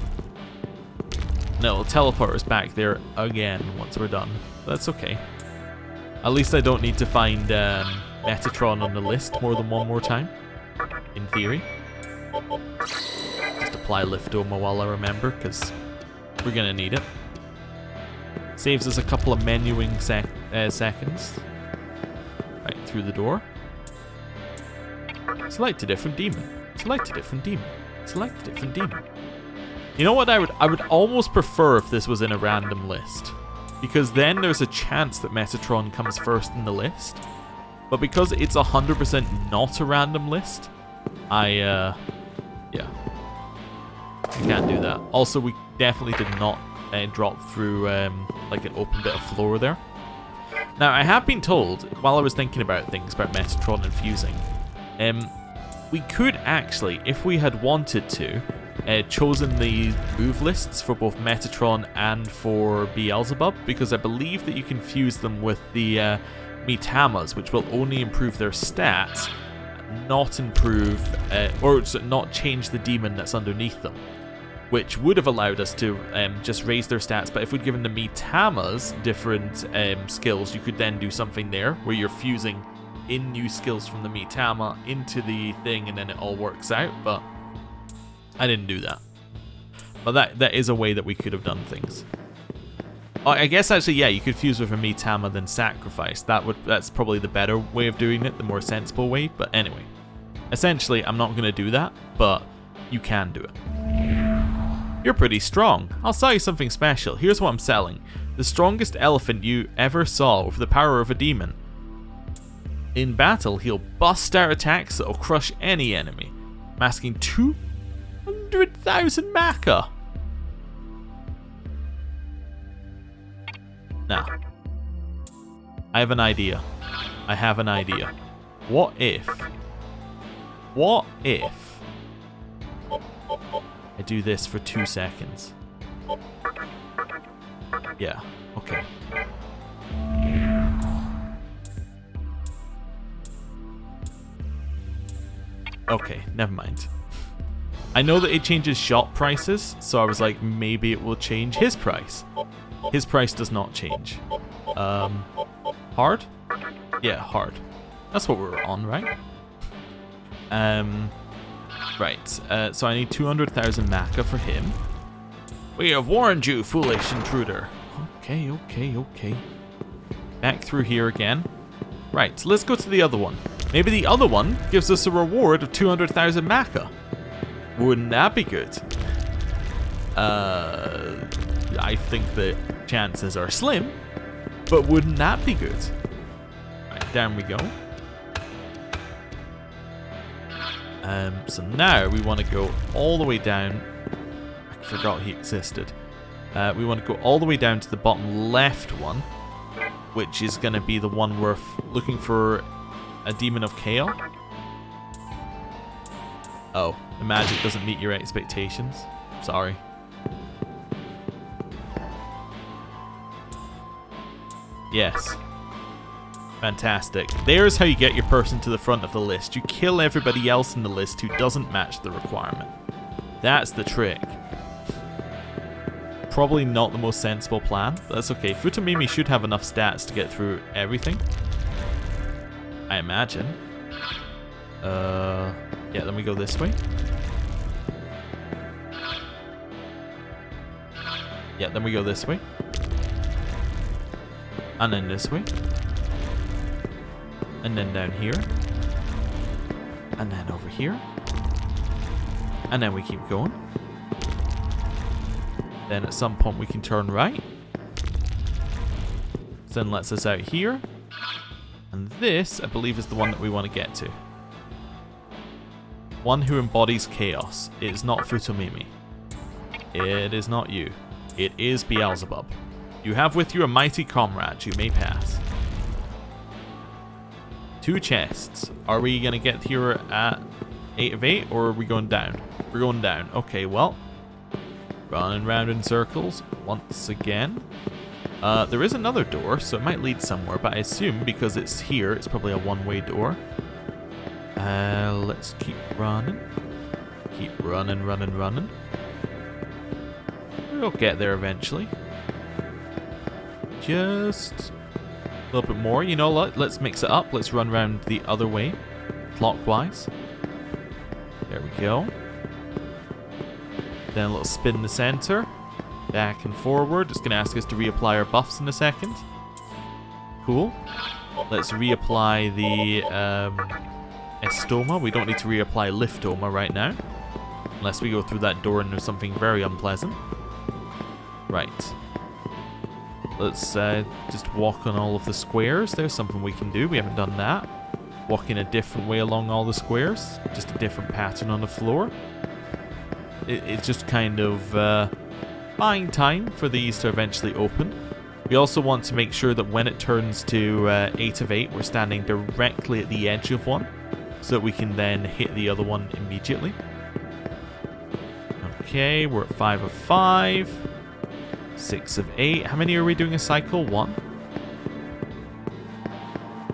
And it'll teleport us back there again once we're done. That's okay. At least I don't need to find Metatron on the list more than one more time. In theory. Just apply Liftoma while I remember, because we're going to need it. Saves us a couple of menuing seconds. Right, through the door. Select a different demon. Select a different demon. Select a different demon. You know what I would almost prefer if this was in a random list. Because then there's a chance that Metatron comes first in the list. But because it's 100% not a random list, yeah. We can't do that. Also, we definitely did not drop through like an open bit of floor there. Now, I have been told, while I was thinking about things about Metatron and fusing, we could actually, if we had wanted to, chosen the move lists for both Metatron and for Beelzebub, because I believe that you can fuse them with the Mitamas, which will only improve their stats, not improve, or not change the demon that's underneath them, which would have allowed us to just raise their stats. But if we'd given the Mitamas different skills, you could then do something there where you're fusing in new skills from the Mitama into the thing, and then it all works out. But I didn't do that. But that is a way that we could have done things. I guess actually, yeah, you could fuse with a Mitama then sacrifice. That's probably the better way of doing it, the more sensible way. But anyway, essentially, I'm not going to do that, but you can do it. You're pretty strong. I'll sell you something special. Here's what I'm selling. The strongest elephant you ever saw with the power of a demon. In battle, he'll bust out attacks that'll crush any enemy, masking 200,000 Maka. Now, I have an idea. What if I do this for 2 seconds? Yeah, okay. Okay, never mind. I know that it changes shop prices, so I was like, maybe it will change his price. His price does not change. Hard? Yeah, hard. That's what we're on, right? Right, so I need 200,000 Maka for him. We have warned you, foolish intruder. Okay. Back through here again. Right, let's go to the other one. Maybe the other one gives us a reward of 200,000 Maka. Wouldn't that be good? I think the chances are slim, but wouldn't that be good? Right, down we go. So now we want to go all the way down. I forgot he existed. We want to go all the way down to the bottom left one, which is going to be the one we're looking for a Demon of Chaos. Oh, the magic doesn't meet your expectations. Sorry. Yes. Fantastic. There's how you get your person to the front of the list. You kill everybody else in the list who doesn't match the requirement. That's the trick. Probably not the most sensible plan, but that's okay. Futomimi should have enough stats to get through everything, I imagine. Yeah, then we go this way. Yeah, then we go this way. And then this way. And then down here. And then over here. And then we keep going. Then at some point we can turn right. Then lets us out here. And this, I believe, is the one that we want to get to. One who embodies chaos. It is not Futomimi. It is not you. It is Beelzebub. You have with you a mighty comrade. You may pass. 2 chests. Are we going to get here at 8 of 8, or are we going down? We're going down. Okay, well. Running round in circles once again. There is another door, so it might lead somewhere, but I assume because it's here, it's probably a one-way door. Let's keep running. Keep running. We'll get there eventually. Just a little bit more. You know what? Let's mix it up. Let's run around the other way, clockwise. There we go. Then a little spin in the center. Back and forward. It's going to ask us to reapply our buffs in a second. Cool. Let's reapply the Estoma. We don't need to reapply Liftoma right now. Unless we go through that door and there's something very unpleasant. Right. Let's just walk on all of the squares. There's something we can do. We haven't done that. Walk in a different way along all the squares. Just a different pattern on the floor. It's just kind of buying time for these to eventually open. We also want to make sure that when it turns to 8 of 8, we're standing directly at the edge of one, so that we can then hit the other one immediately. Okay, we're at 5 of 5. 6 of 8. How many are we doing a cycle? 1?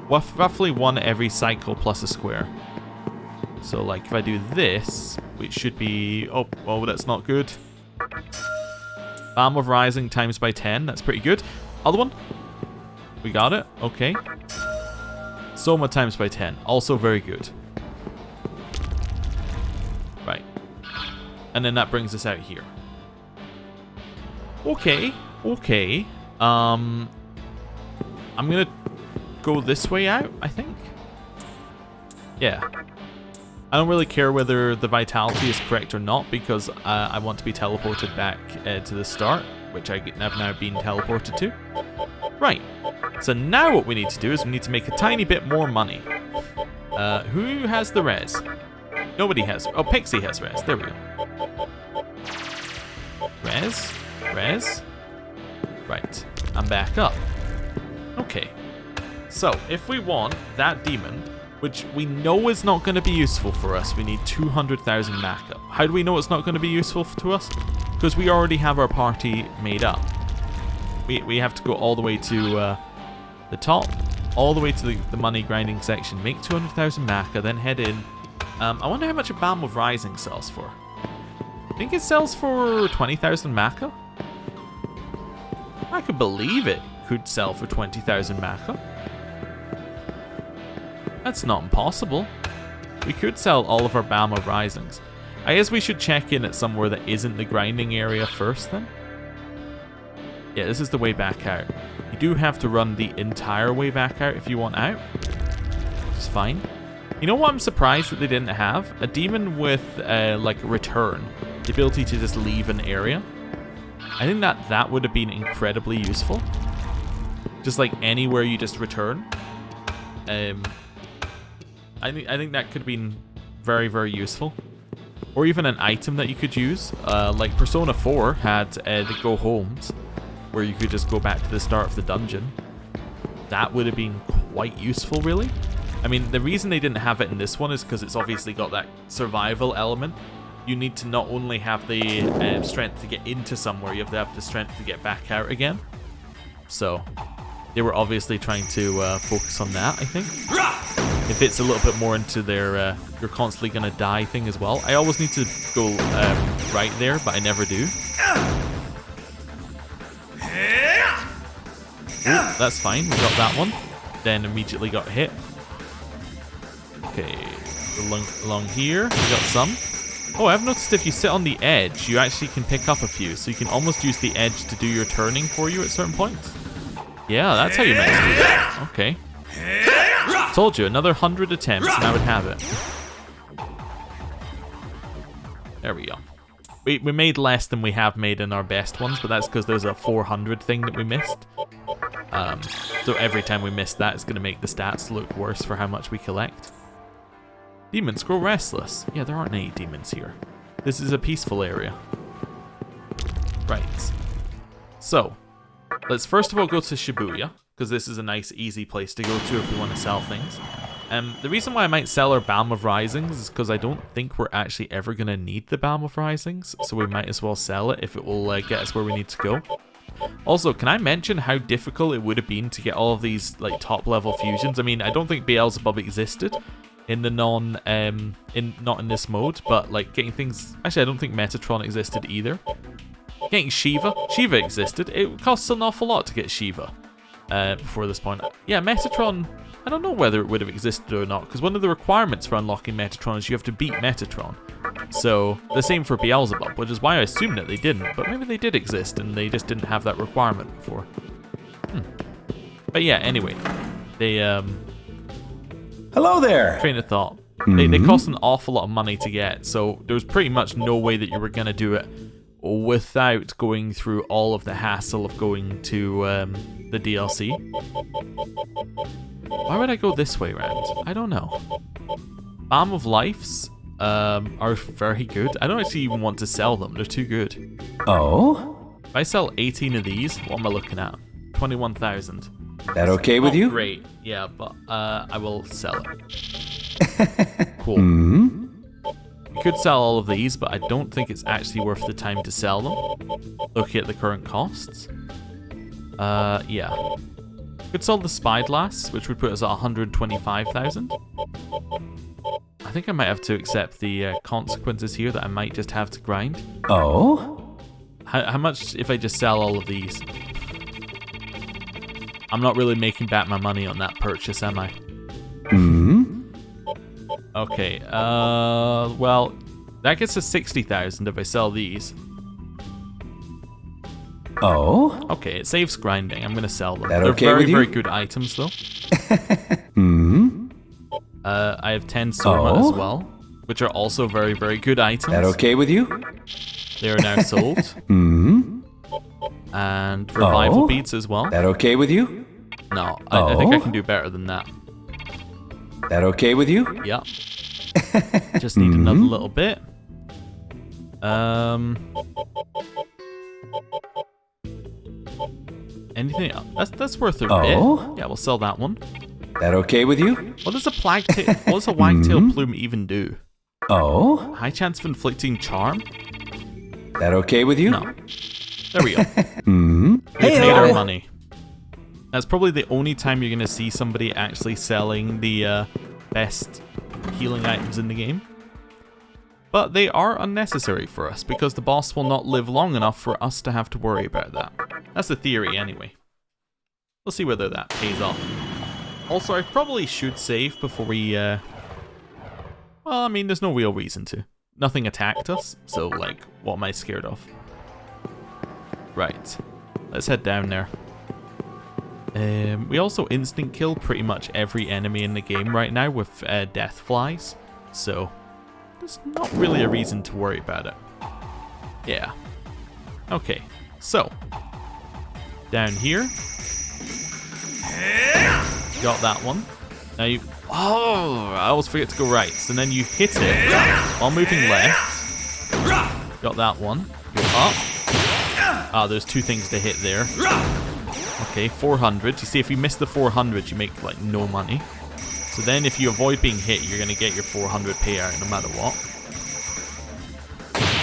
Roughly 1 every cycle plus a square. So, like, if I do this, which should be... Oh, that's not good. Balm of Rising times by 10. That's pretty good. Other one. We got it. Okay. Soma times by 10. Also very good. Right. And then that brings us out here. Okay. I'm gonna go this way out, I think. Yeah. I don't really care whether the vitality is correct or not, because I want to be teleported back to the start, which I have now been teleported to. Right. So now what we need to do is we need to make a tiny bit more money. Who has the res? Nobody has. Oh, Pixie has res. There we go. Res. Right. I'm back up. Okay. So, if we want that demon, which we know is not going to be useful for us, we need 200,000 Maka. How do we know it's not going to be useful to us? Because we already have our party made up. We have to go all the way to the top, all the way to the money grinding section, make 200,000 Maka, then head in. I wonder how much a Balm of Rising sells for. I think it sells for 20,000 Maka. I could believe it could sell for 20,000 Maka. That's not impossible. We could sell all of our Balm of Risings. I guess we should check in at somewhere that isn't the grinding area first then. Yeah, this is the way back out. You do have to run the entire way back out if you want out. Which is fine. You know what I'm surprised that they didn't have? A demon with, like, return. The ability to just leave an area. I think that would have been incredibly useful. Just like anywhere you just return. I think that could have been very, very useful. Or even an item that you could use. Like Persona 4 had the Go Homes, where you could just go back to the start of the dungeon. That would have been quite useful, really. I mean, the reason they didn't have it in this one is because it's obviously got that survival element. You need to not only have the strength to get into somewhere, you have to have the strength to get back out again. So, they were obviously trying to focus on that, I think. It fits a little bit more into their you're constantly gonna die thing as well. I always need to go right there, but I never do. Ooh, that's fine, we got that one. Then immediately got hit. Okay, along here, we got some. Oh, I've noticed if you sit on the edge, you actually can pick up a few, so you can almost use the edge to do your turning for you at certain points. Yeah, that's how you meant to do that. Okay. Told you, another 100 attempts and I would have it. There we go. We made less than we have made in our best ones, but that's because there's a 400 thing that we missed. So every time we miss that, it's going to make the stats look worse for how much we collect. Demons grow restless. Yeah, there aren't any demons here. This is a peaceful area. Right. So, let's first of all go to Shibuya, because this is a nice, easy place to go to if we want to sell things. The reason why I might sell our Balm of Risings is because I don't think we're actually ever going to need the Balm of Risings, so we might as well sell it if it will get us where we need to go. Also, can I mention how difficult it would have been to get all of these like top level fusions? I mean, I don't think Beelzebub existed in the not in this mode, but like getting things. Actually, I don't think Metatron existed either. Getting Shiva existed. It costs an awful lot to get Shiva before this point. Yeah, Metatron. I don't know whether it would have existed or not, because one of the requirements for unlocking Metatron is you have to beat Metatron. So, the same for Beelzebub, which is why I assumed that they didn't, but maybe they did exist and they just didn't have that requirement before. But yeah, anyway, they, Hello there! Train of thought. They cost an awful lot of money to get, so there was pretty much no way that you were going to do it without going through all of the hassle of going to the DLC. Why would I go this way around? I don't know. Balm of Lives are very good. I don't actually even want to sell them. They're too good. Oh? If I sell 18 of these, what am I looking at? 21,000. That okay with you? Great. Yeah, but I will sell it. Cool. You could sell all of these, but I don't think it's actually worth the time to sell them. Looking at the current costs. Yeah. Could sell the Spyglass, which would put us at 125,000. I think I might have to accept the consequences here that I might just have to grind. Oh? How much if I just sell all of these? I'm not really making back my money on that purchase, am I? Okay, well, that gets us 60,000 if I sell these. Oh? Okay, it saves grinding. I'm gonna sell them. That They're okay very, with you? very good items, though. I have 10 Soma as well, which are also very, very good items. That okay with you? They are now sold. And revival beads as well. That okay with you? No, I think I can do better than that. That okay with you? Yeah. Just need another little bit. Anything else? That's worth a bit. Yeah, we'll sell that one. That okay with you? What does a wagtail plume even do? Oh? High chance of inflicting charm? That okay with you? No. There we go. We've Hey, made our money. That's probably the only time you're gonna see somebody actually selling the best healing items in the game. But they are unnecessary for us because the boss will not live long enough for us to have to worry about that. That's the theory anyway. We'll see whether that pays off. Also, I probably should save before we, well, I mean, there's no real reason to. Nothing attacked us, so, like, what am I scared of? Right. Let's head down there. We also instant kill pretty much every enemy in the game right now with death flies, so there's not really a reason to worry about it. Yeah. Okay, so down here, got that one. Now you, I always forget to go right. So then you hit it while moving left. Got that one. Go up. There's two things to hit there. Okay, 400. You see, if you miss the 400, you make like no money. So then if you avoid being hit, you're going to get your 400 payout no matter what.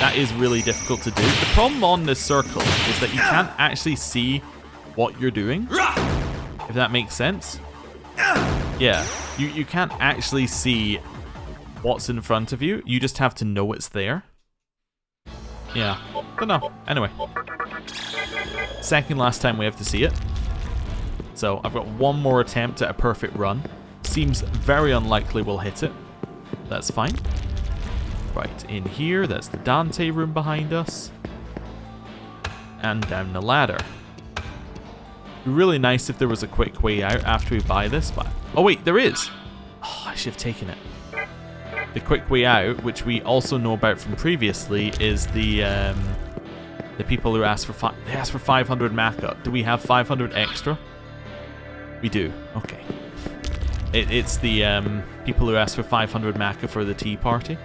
That is really difficult to do. The problem on this circle is that you can't actually see what you're doing, if that makes sense. Yeah, you can't actually see what's in front of you. You just have to know it's there. Yeah, don't know. Anyway. Second last time we have to see it. So I've got one more attempt at a perfect run. Seems very unlikely we'll hit it. That's fine. Right, in here, that's the Dante room behind us. And down the ladder. It'd be really nice if there was a quick way out after we buy this, but... Oh wait, there is! Oh, I should have taken it. The quick way out, which we also know about from previously, is the people who ask for they ask for 500 Maka. Do we have 500 extra? We do. Okay. It's the people who ask for 500 Maka for the tea party.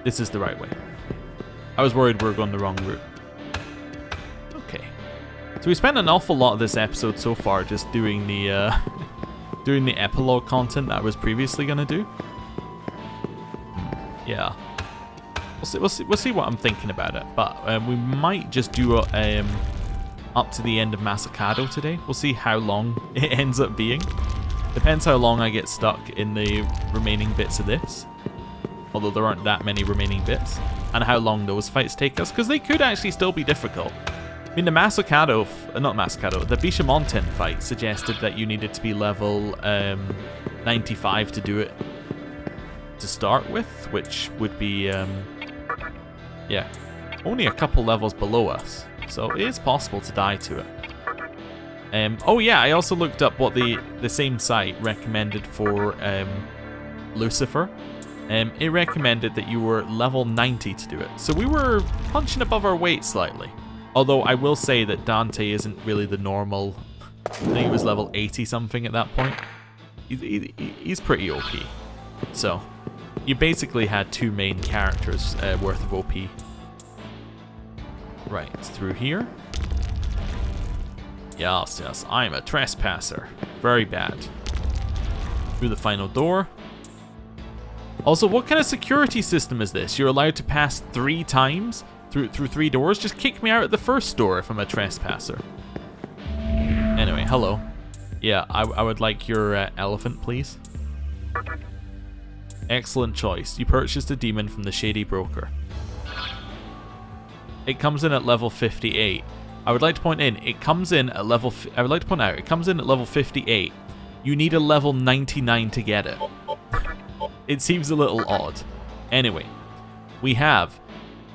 This is the right way. I was worried we were going the wrong route. Okay. So we spent an awful lot of this episode so far just doing the doing the epilogue content that I was previously going to do. Yeah. We'll see what I'm thinking about it. But we might just do up to the end of Masakado today. We'll see how long it ends up being. Depends how long I get stuck in the remaining bits of this. Although there aren't that many remaining bits. And how long those fights take us. Because they could actually still be difficult. I mean, the Masakado, not Masakado, the Bishomonton fight suggested that you needed to be level 95 to do it to start with. Which would be, yeah, only a couple levels below us. So it is possible to die to it. Oh yeah, I also looked up what the same site recommended for Lucifer. It recommended that you were level 90 to do it. So we were punching above our weight slightly. Although I will say that Dante isn't really the normal. I think he was level 80 something at that point. He's pretty OP. So you basically had two main characters worth of OP. Right, through here. Yes, yes, I'm a trespasser. Very bad. Through the final door. Also, what kind of security system is this? You're allowed to pass 3 times through 3 doors? Just kick me out at the first door if I'm a trespasser. Anyway, hello. Yeah, I would like your elephant, please. Excellent choice. You purchased a demon from the Shady Broker. It comes in at level 58. I would like to point out, it comes in at level 58. You need a level 99 to get it. It seems a little odd. Anyway, we have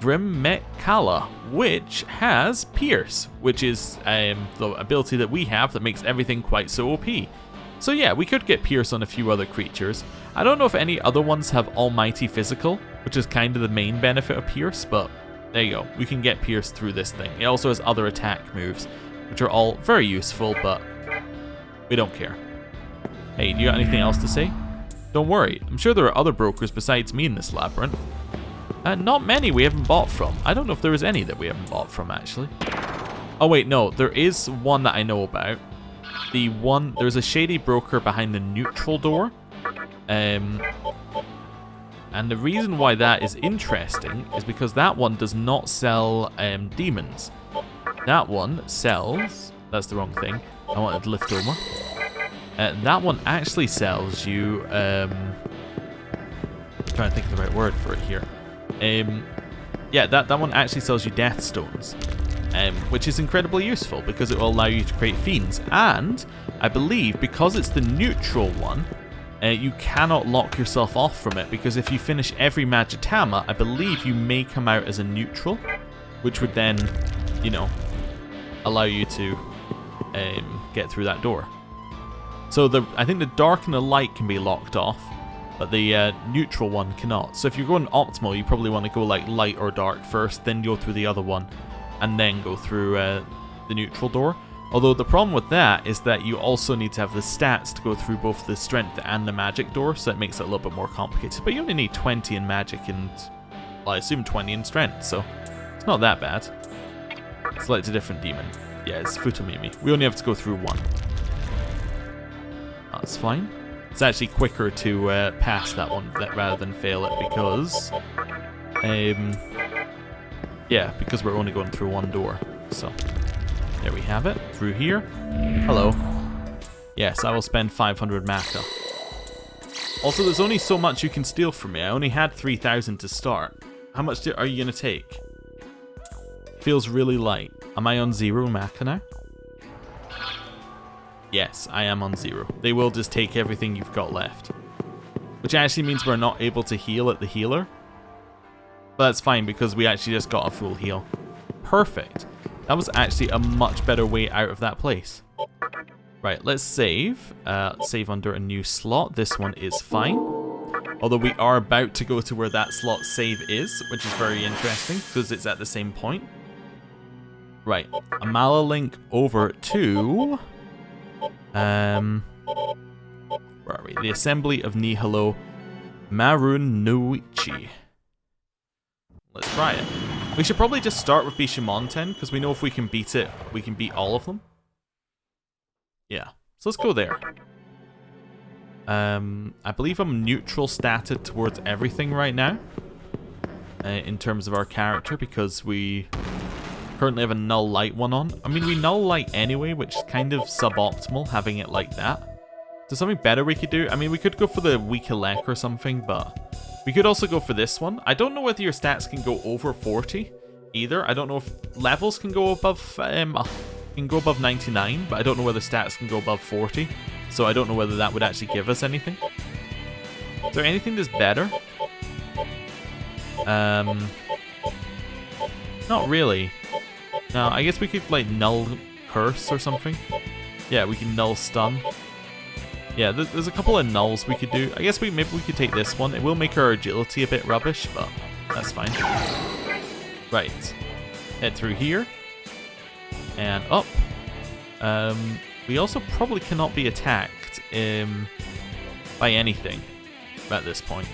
Grimmekala, which has Pierce, which is the ability that we have that makes everything quite so OP. So yeah, we could get Pierce on a few other creatures. I don't know if any other ones have Almighty Physical, which is kind of the main benefit of Pierce, but there you go. We can get Pierce through this thing. It also has other attack moves, which are all very useful, but we don't care. Hey, do you got anything else to say? Don't worry, I'm sure there are other brokers besides me in this labyrinth. Not many we haven't bought from. I don't know if there is any that we haven't bought from, actually. Oh wait, no, there is one that I know about. There's a shady broker behind the neutral door. And the reason why that is interesting is because that one does not sell demons. That one sells... That's the wrong thing. I wanted Liftoma. That one actually sells you... I'm trying to think of the right word for it here. Yeah, that one actually sells you Death Stones. Which is incredibly useful because it will allow you to create fiends. And I believe because it's the neutral one... you cannot lock yourself off from it, because if you finish every Magitama, I believe you may come out as a neutral, which would then, you know, allow you to get through that door. So I think the dark and the light can be locked off, but the neutral one cannot. So if you're going optimal, you probably want to go like light or dark first, then go through the other one, and then go through the neutral door. Although the problem with that is that you also need to have the stats to go through both the strength and the magic door, so it makes it a little bit more complicated. But you only need 20 in magic and, well, I assume 20 in strength, so it's not that bad. Select a different demon. Yeah, it's Futomimi. We only have to go through 1. That's fine. It's actually quicker to pass that one rather than fail it because, yeah, because we're only going through 1 door, so... There we have it, through here. Hello. Yes, I will spend 500 Maka. Also, there's only so much you can steal from me. I only had 3,000 to start. How much are you going to take? Feels really light. Am I on 0 Maka now? Yes, I am on 0. They will just take everything you've got left. Which actually means we're not able to heal at the healer. But that's fine because we actually just got a full heal. Perfect. That was actually a much better way out of that place. Right, let's save. Save under a new slot. This one is fine. Although we are about to go to where that slot save is, which is very interesting because it's at the same point. Right, Amala link over to... where are we? The Assembly of Nihilo Marunuichi. Let's try it. We should probably just start with Bishomonton, because we know if we can beat it, we can beat all of them. Yeah, so let's go there. I believe I'm neutral statted towards everything right now. In terms of our character, because we currently have a null light one on. I mean, we null light anyway, which is kind of suboptimal, having it like that. There's something better we could do. I mean, we could go for the weak elect or something, but we could also go for this one. I don't know whether your stats can go over 40 either. I don't know if levels can go above 99, but I don't know whether stats can go above 40. So I don't know whether that would actually give us anything. Is there anything that's better? Not really. No, I guess we could like null curse or something. Yeah, we can null stun. Yeah, there's a couple of nulls we could do. I guess maybe we could take this one. It will make our agility a bit rubbish, but that's fine. Right. Head through here. And up. We also probably cannot be attacked by anything at this point.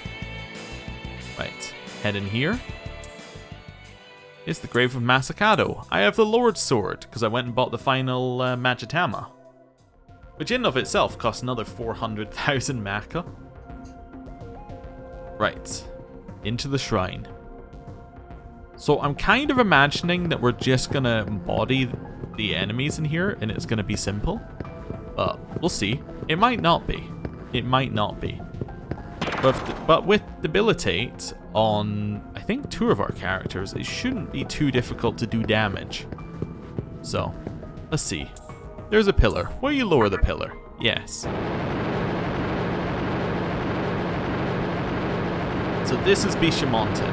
Right. Head in here. It's the grave of Masakado. I have the Lord's Sword, because I went and bought the final Majitama. Which in and of itself costs another 400,000 Maka. Right. Into the shrine. So I'm kind of imagining that we're just going to embody the enemies in here, and it's going to be simple. But we'll see. It might not be. It might not be. But with debilitate on, I think, 2 of our characters, it shouldn't be too difficult to do damage. So, let's see. There's a pillar. Will you lower the pillar? Yes. So this is Bishomonton.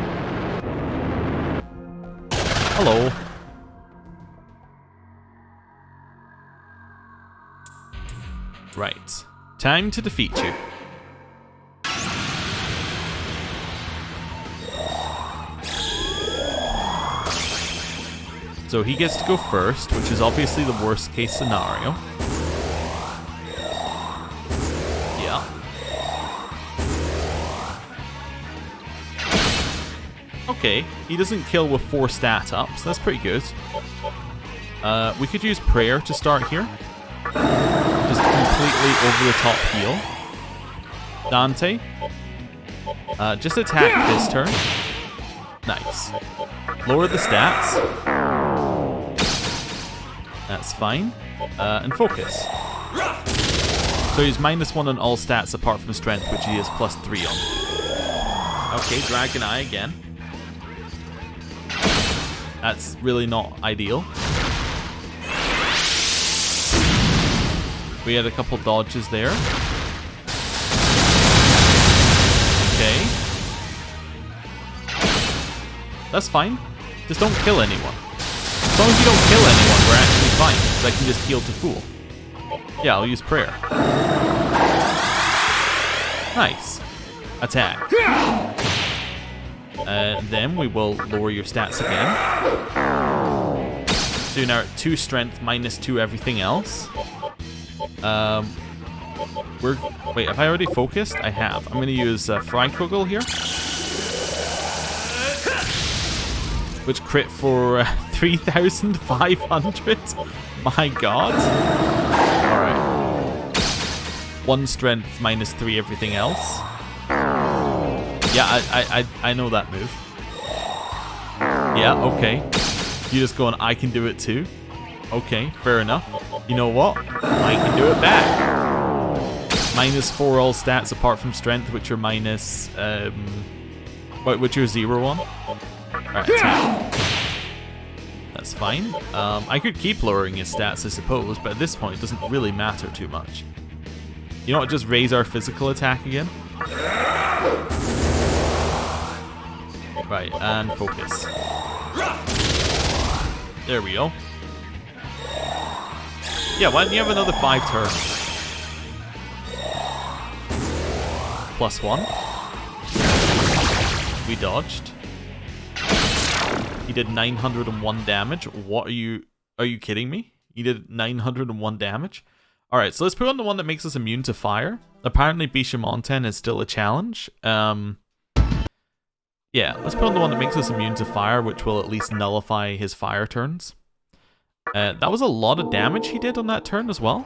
Hello. Right. Time to defeat you. So he gets to go first, which is obviously the worst case scenario. Yeah. Okay, he doesn't kill with 4 stat ups. That's pretty good. We could use prayer to start here. Just completely over the top heal. Dante. Just attack this turn. Nice. Lower the stats. That's fine. And focus. So he's -1 on all stats apart from strength, which he is +3 on. Okay, Dragon Eye again. That's really not ideal. We had a couple dodges there. Okay. That's fine. Just don't kill anyone. As long as you don't kill anyone, we're actually fine. Because I can just heal to fool. Yeah, I'll use prayer. Nice. Attack. Then we will lower your stats again. So you're now at 2 strength, -2 everything else. Wait, have I already focused? I have. I'm going to use Freikugel here. Which crit for 3,500? My god. Alright. 1 strength, -3 everything else. Yeah, I know that move. Yeah, okay. You just going, I can do it too. Okay, fair enough. You know what? I can do it back. -4 all stats apart from strength, which are which are 0 on. Alright, attack. That's fine. I could keep lowering his stats, I suppose, but at this point it doesn't really matter too much. You know what? Just raise our physical attack again. Right, and focus. There we go. Yeah, why don't you have another 5 turns? +1. We dodged. He did 901 damage. What are you kidding me? He did 901 damage? Alright, so let's put on the one that makes us immune to fire. Apparently Bishomonton is still a challenge. Yeah, let's put on the one that makes us immune to fire, which will at least nullify his fire turns. That was a lot of damage he did on that turn as well.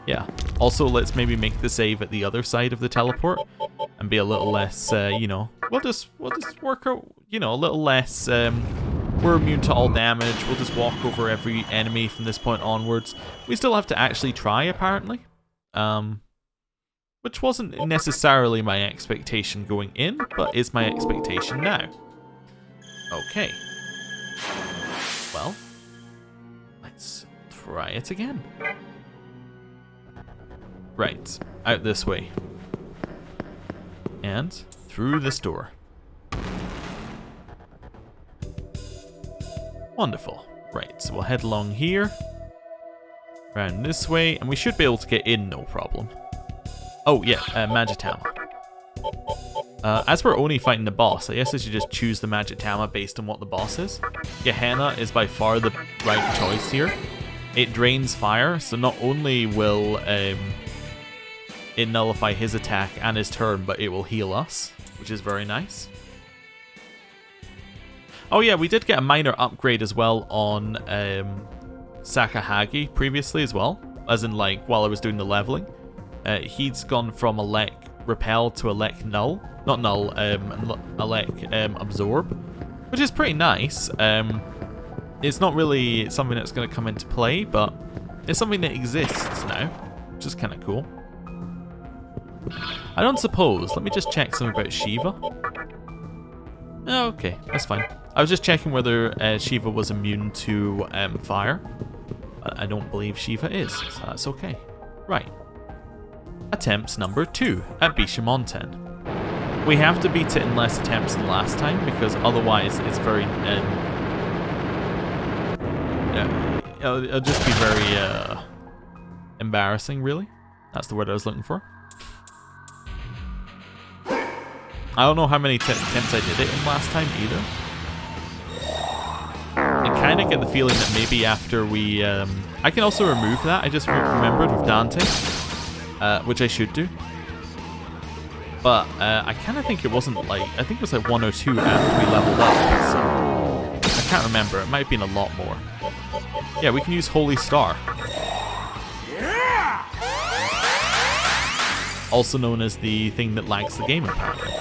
Yeah. Also, let's maybe make the save at the other side of the teleport and be a little less, you know, we'll just work out, you know, a little less, we're immune to all damage. We'll just walk over every enemy from this point onwards. We still have to actually try, apparently. Which wasn't necessarily my expectation going in, but is my expectation now. Okay. Well, let's try it again. Right, out this way. And through this door. Wonderful. Right, so we'll head along here. Round this way, and we should be able to get in, no problem. Oh, yeah, Magitama. As we're only fighting the boss, I guess I should just choose the Magitama based on what the boss is. Gehenna is by far the right choice here. It drains fire, so not only will it nullify his attack and his turn, but it will heal us, which is very nice. Oh yeah, we did get a minor upgrade as well on Sakahagi previously as well, as in like while I was doing the leveling. He's gone from Elec Repel to Elec Null. Not Null, Elec Absorb, which is pretty nice. It's not really something that's going to come into play, but it's something that exists now, which is kind of cool. I don't suppose. Let me just check something about Shiva. Oh, okay, that's fine. I was just checking whether Shiva was immune to fire. I don't believe Shiva is, so that's okay. Right. Attempts number 2 at Bishomonton. We have to beat it in less attempts than last time, because otherwise it's very... it'll just be very embarrassing, really. That's the word I was looking for. I don't know how many attempts I did it in last time either. I kind of get the feeling that maybe after we... I can also remove that, I just remembered with Dante, which I should do. But I kind of think it wasn't like... I think it was like 1 or 2 after we leveled up, so... I can't remember, it might have been a lot more. Yeah, we can use Holy Star. Also known as the thing that lags the game, apparently.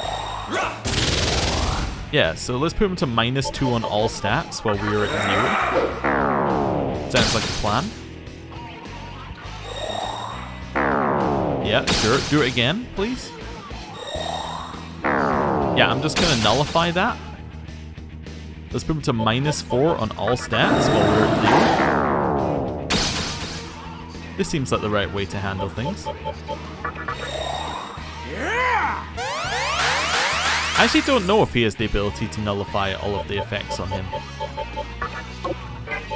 Yeah, so let's put him to -2 on all stats while we are at 0. Sounds like a plan. Yeah, sure. Do it again, please. Yeah, I'm just gonna nullify that. Let's put him to -4 on all stats while we're at 0. This seems like the right way to handle things. I actually don't know if he has the ability to nullify all of the effects on him.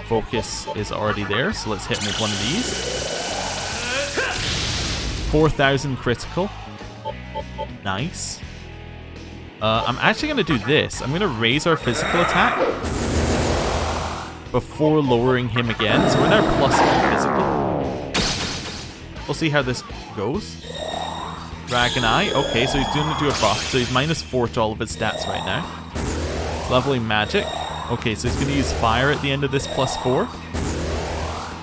Focus is already there, so let's hit him with one of these. 4,000 critical. Nice. I'm actually going to do this. I'm going to raise our physical attack before lowering him again. So we're now +1 physical. We'll see how this goes. Dragon Eye. Okay, so he's going to do a buff. So he's -4 to all of his stats right now. Leveling magic. Okay, so he's going to use fire at the end of this +4.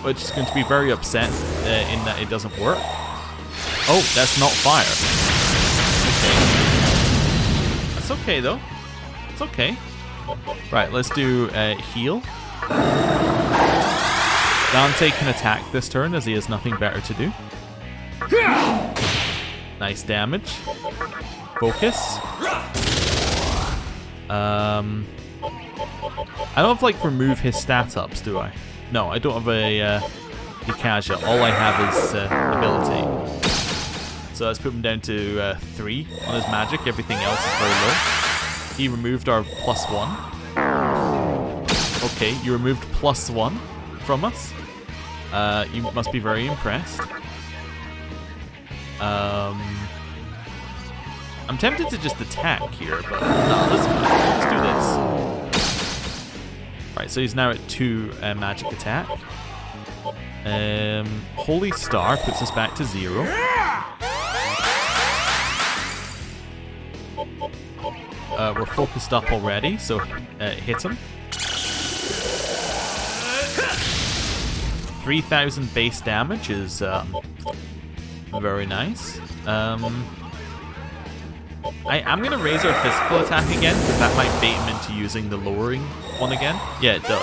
Which is going to be very upset in that it doesn't work. Oh, that's not fire. Okay. That's okay, though. It's okay. Right, let's do heal. Dante can attack this turn as he has nothing better to do. Nice damage. Focus. I don't have, like, remove his stat ups, do I? No, I don't have a Ikaja. All I have is ability. So let's put him down to 3 on his magic. Everything else is very low. He removed our +1. Okay, you removed +1 from us. You must be very impressed. I'm tempted to just attack here, but no, that's fine. Let's do this. Right, so he's now at 2 magic attack. Holy Star puts us back to 0. We're focused up already, so hit him. 3,000 base damage is very nice. I am going to raise our physical attack again, because that might bait him into using the lowering one again. Yeah, it does.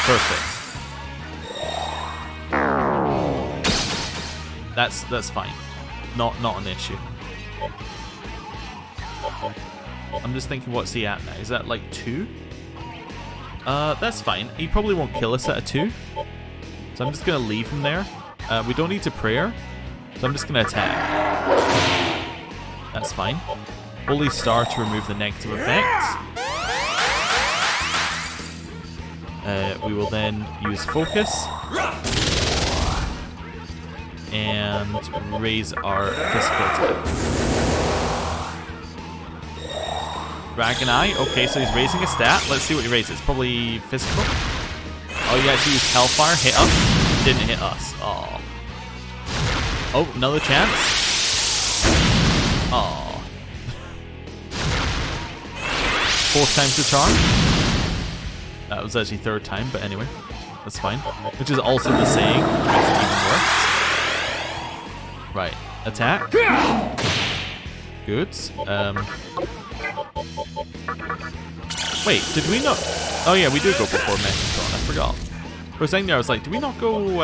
Perfect. That's fine. Not an issue. I'm just thinking, what's he at now? Is that like 2? That's fine. He probably won't kill us at a 2. So I'm just going to leave him there. We don't need to prayer, so I'm just going to attack. That's fine. Holy Star to remove the negative effects. We will then use Focus. And raise our physical attack. Dragon Eye. Okay, so he's raising a stat. Let's see what he raises. Probably physical. Oh, he actually used Hellfire. Hit us. Didn't hit us. Oh. Oh, another chance. Oh. 4th time's the charm. That was actually 3rd time, but anyway. That's fine. Which is also the saying, which makes it even worse. Right. Attack. Good. Wait, did we not... Oh yeah, we do go before Metatron. I forgot. For a second there, I was like, do we not go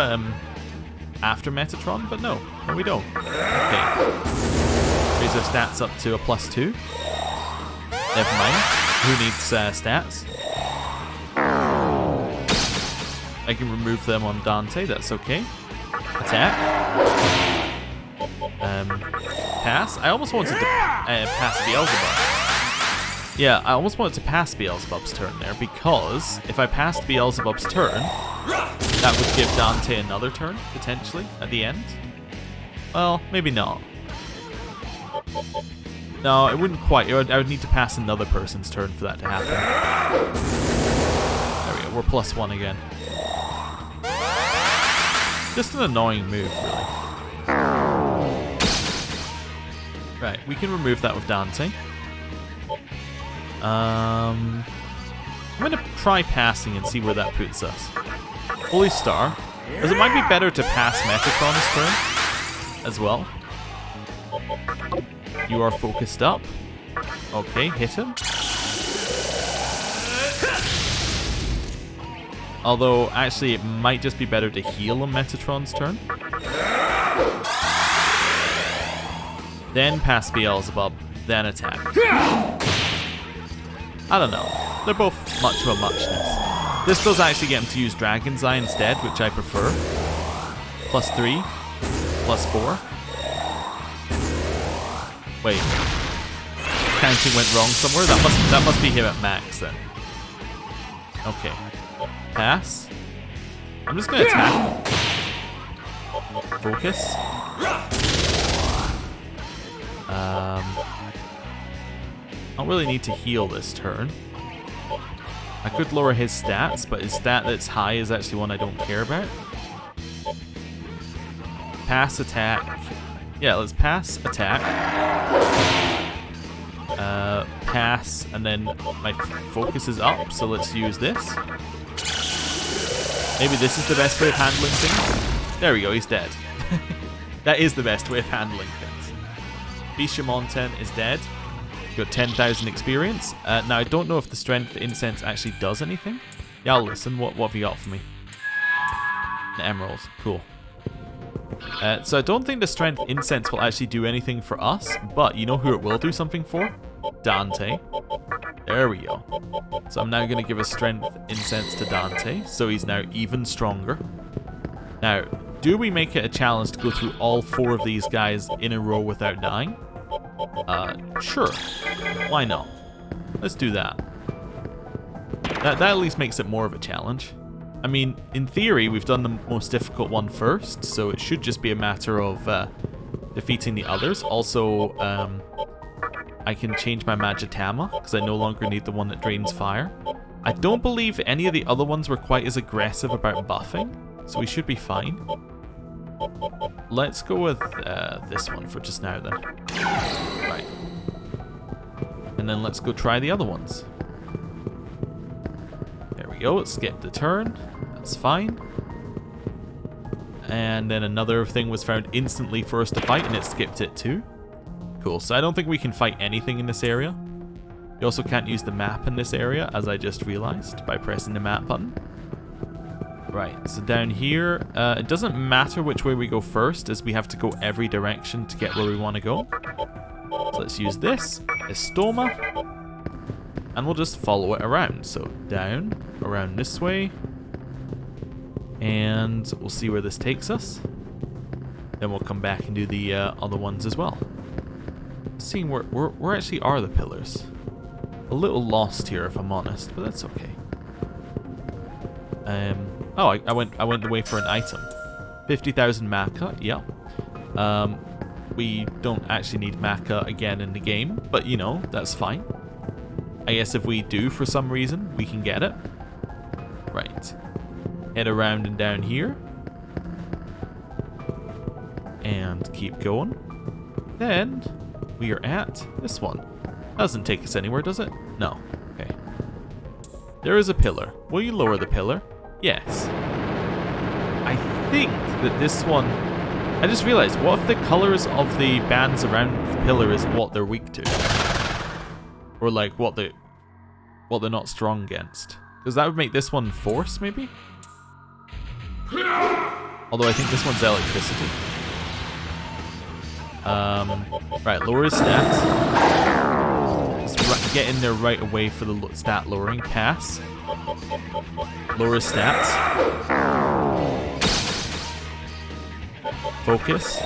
after Metatron? But no. No, we don't. Okay. Raise our stats up to a +2. Never mind. Who needs stats? I can remove them on Dante. That's okay. Attack. Pass. I almost wanted to pass Beelzebub. Yeah, I almost wanted to pass Beelzebub's turn there, because if I passed Beelzebub's turn, that would give Dante another turn, potentially, at the end. Well, maybe not. No, it wouldn't quite. I would need to pass another person's turn for that to happen. There we go. We're +1 again. Just an annoying move, really. Right, we can remove that with Dante. I'm going to try passing and see where that puts us. Holy Star. Because it might be better to pass Metatron's turn as well. You are focused up. Okay, hit him. Although, actually, it might just be better to heal on Metatron's turn. Then pass Beelzebub, then attack. I don't know. They're both much of a muchness. This does actually get him to use Dragon's Eye instead, which I prefer. +3, +4. Wait. Counting went wrong somewhere? That must be him at max then. Okay. Pass. I'm just gonna attack him. Focus. I don't really need to heal this turn. I could lower his stats, but his stat that's high is actually one I don't care about. Pass, attack. Yeah, let's pass, attack. Pass, and then my focus is up, so let's use this. Maybe this is the best way of handling things. There we go, he's dead. That is the best way of handling things. Bishomonton is dead. Got 10,000 experience. Now, I don't know if the Strength Incense actually does anything. Yeah, I'll listen. What have you got for me? An emerald. Cool. So I don't think the Strength Incense will actually do anything for us, but you know who it will do something for? Dante. There we go. So I'm now going to give a Strength Incense to Dante, so he's now even stronger. Now, do we make it a challenge to go through all 4 of these guys in a row without dying? Sure. Why not? Let's do that. That at least makes it more of a challenge. I mean, in theory, we've done the most difficult one first, so it should just be a matter of defeating the others. Also, I can change my Majitama, because I no longer need the one that drains fire. I don't believe any of the other ones were quite as aggressive about buffing, so we should be fine. Let's go with this one for just now then. Right. And then let's go try the other ones. There we go, let's skip the turn. That's fine. And then another thing was found instantly for us to fight, and it skipped it too. Cool, so I don't think we can fight anything in this area. You also can't use the map in this area, as I just realized, by pressing the map button. Right, so down here, it doesn't matter which way we go first, as we have to go every direction to get where we want to go. So let's use this, Estoma, and we'll just follow it around. So down, around this way, and we'll see where this takes us. Then we'll come back and do the other ones as well. Seeing where actually are the pillars. A little lost here, if I'm honest, but that's okay. Oh, I went away for an item. 50,000 Maka, yeah. We don't actually need Maka again in the game, but you know, that's fine. I guess if we do for some reason, we can get it. Right. Head around and down here. And keep going. Then we are at this one. Doesn't take us anywhere, does it? No. Okay. There is a pillar. Will you lower the pillar? Yes. I think that this one... I just realized, what if the colors of the bands around the pillar is what they're weak to? Or like what they're not strong against? Because that would make this one force, maybe? Although I think this one's electricity. Right, lower his stats. Just get in there right away for the stat lowering. Pass. Lower his stats. Focus.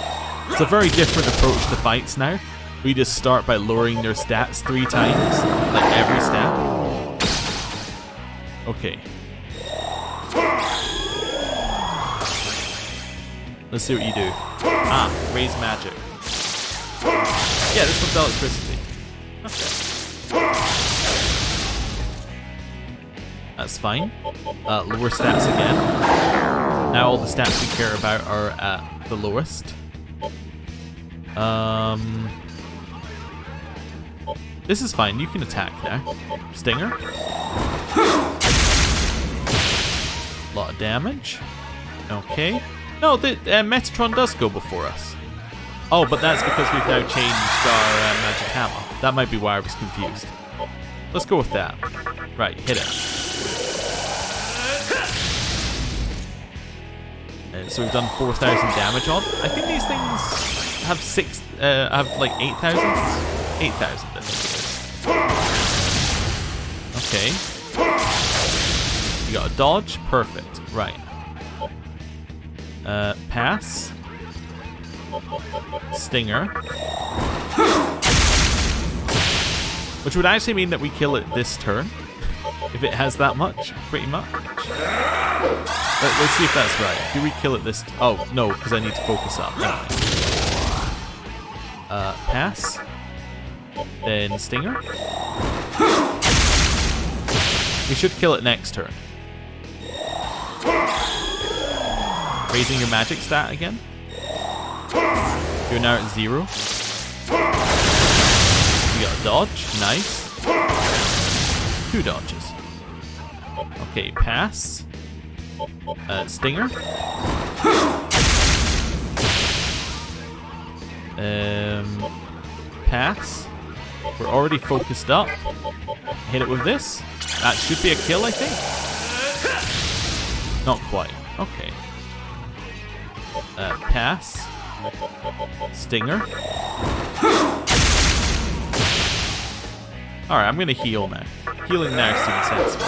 It's a very different approach to fights now. We just start by lowering their stats 3 times. Like every stat. Okay. Let's see what you do. Ah, raise magic. Yeah, this one's electricity. Okay. That's fine. Lower stats again. Now all the stats we care about are at the lowest. This is fine. You can attack now. Stinger. Lot of damage. Okay. No, the Metatron does go before us. Oh, but that's because we've now changed our magic hammer. That might be why I was confused. Let's go with that. Right, hit it. And so we've done 4,000 damage on. I think these things have have like 8,000? 8,000, I think it is. Okay. You got a dodge. Perfect. Right. Pass. Stinger. Which would actually mean that we kill it this turn. If it has that much, pretty much. Let's see if that's right. Do we kill it this... Oh, no, because I need to focus up. Pass. Then Stinger. We should kill it next turn. Raising your magic stat again. You're now at 0. You got a dodge. Nice. 2 dodges. Okay, pass. Stinger. Pass. We're already focused up. Hit it with this. That should be a kill, I think. Not quite. Okay. Pass. Stinger. Alright, I'm gonna heal now. Healing now seems sensible.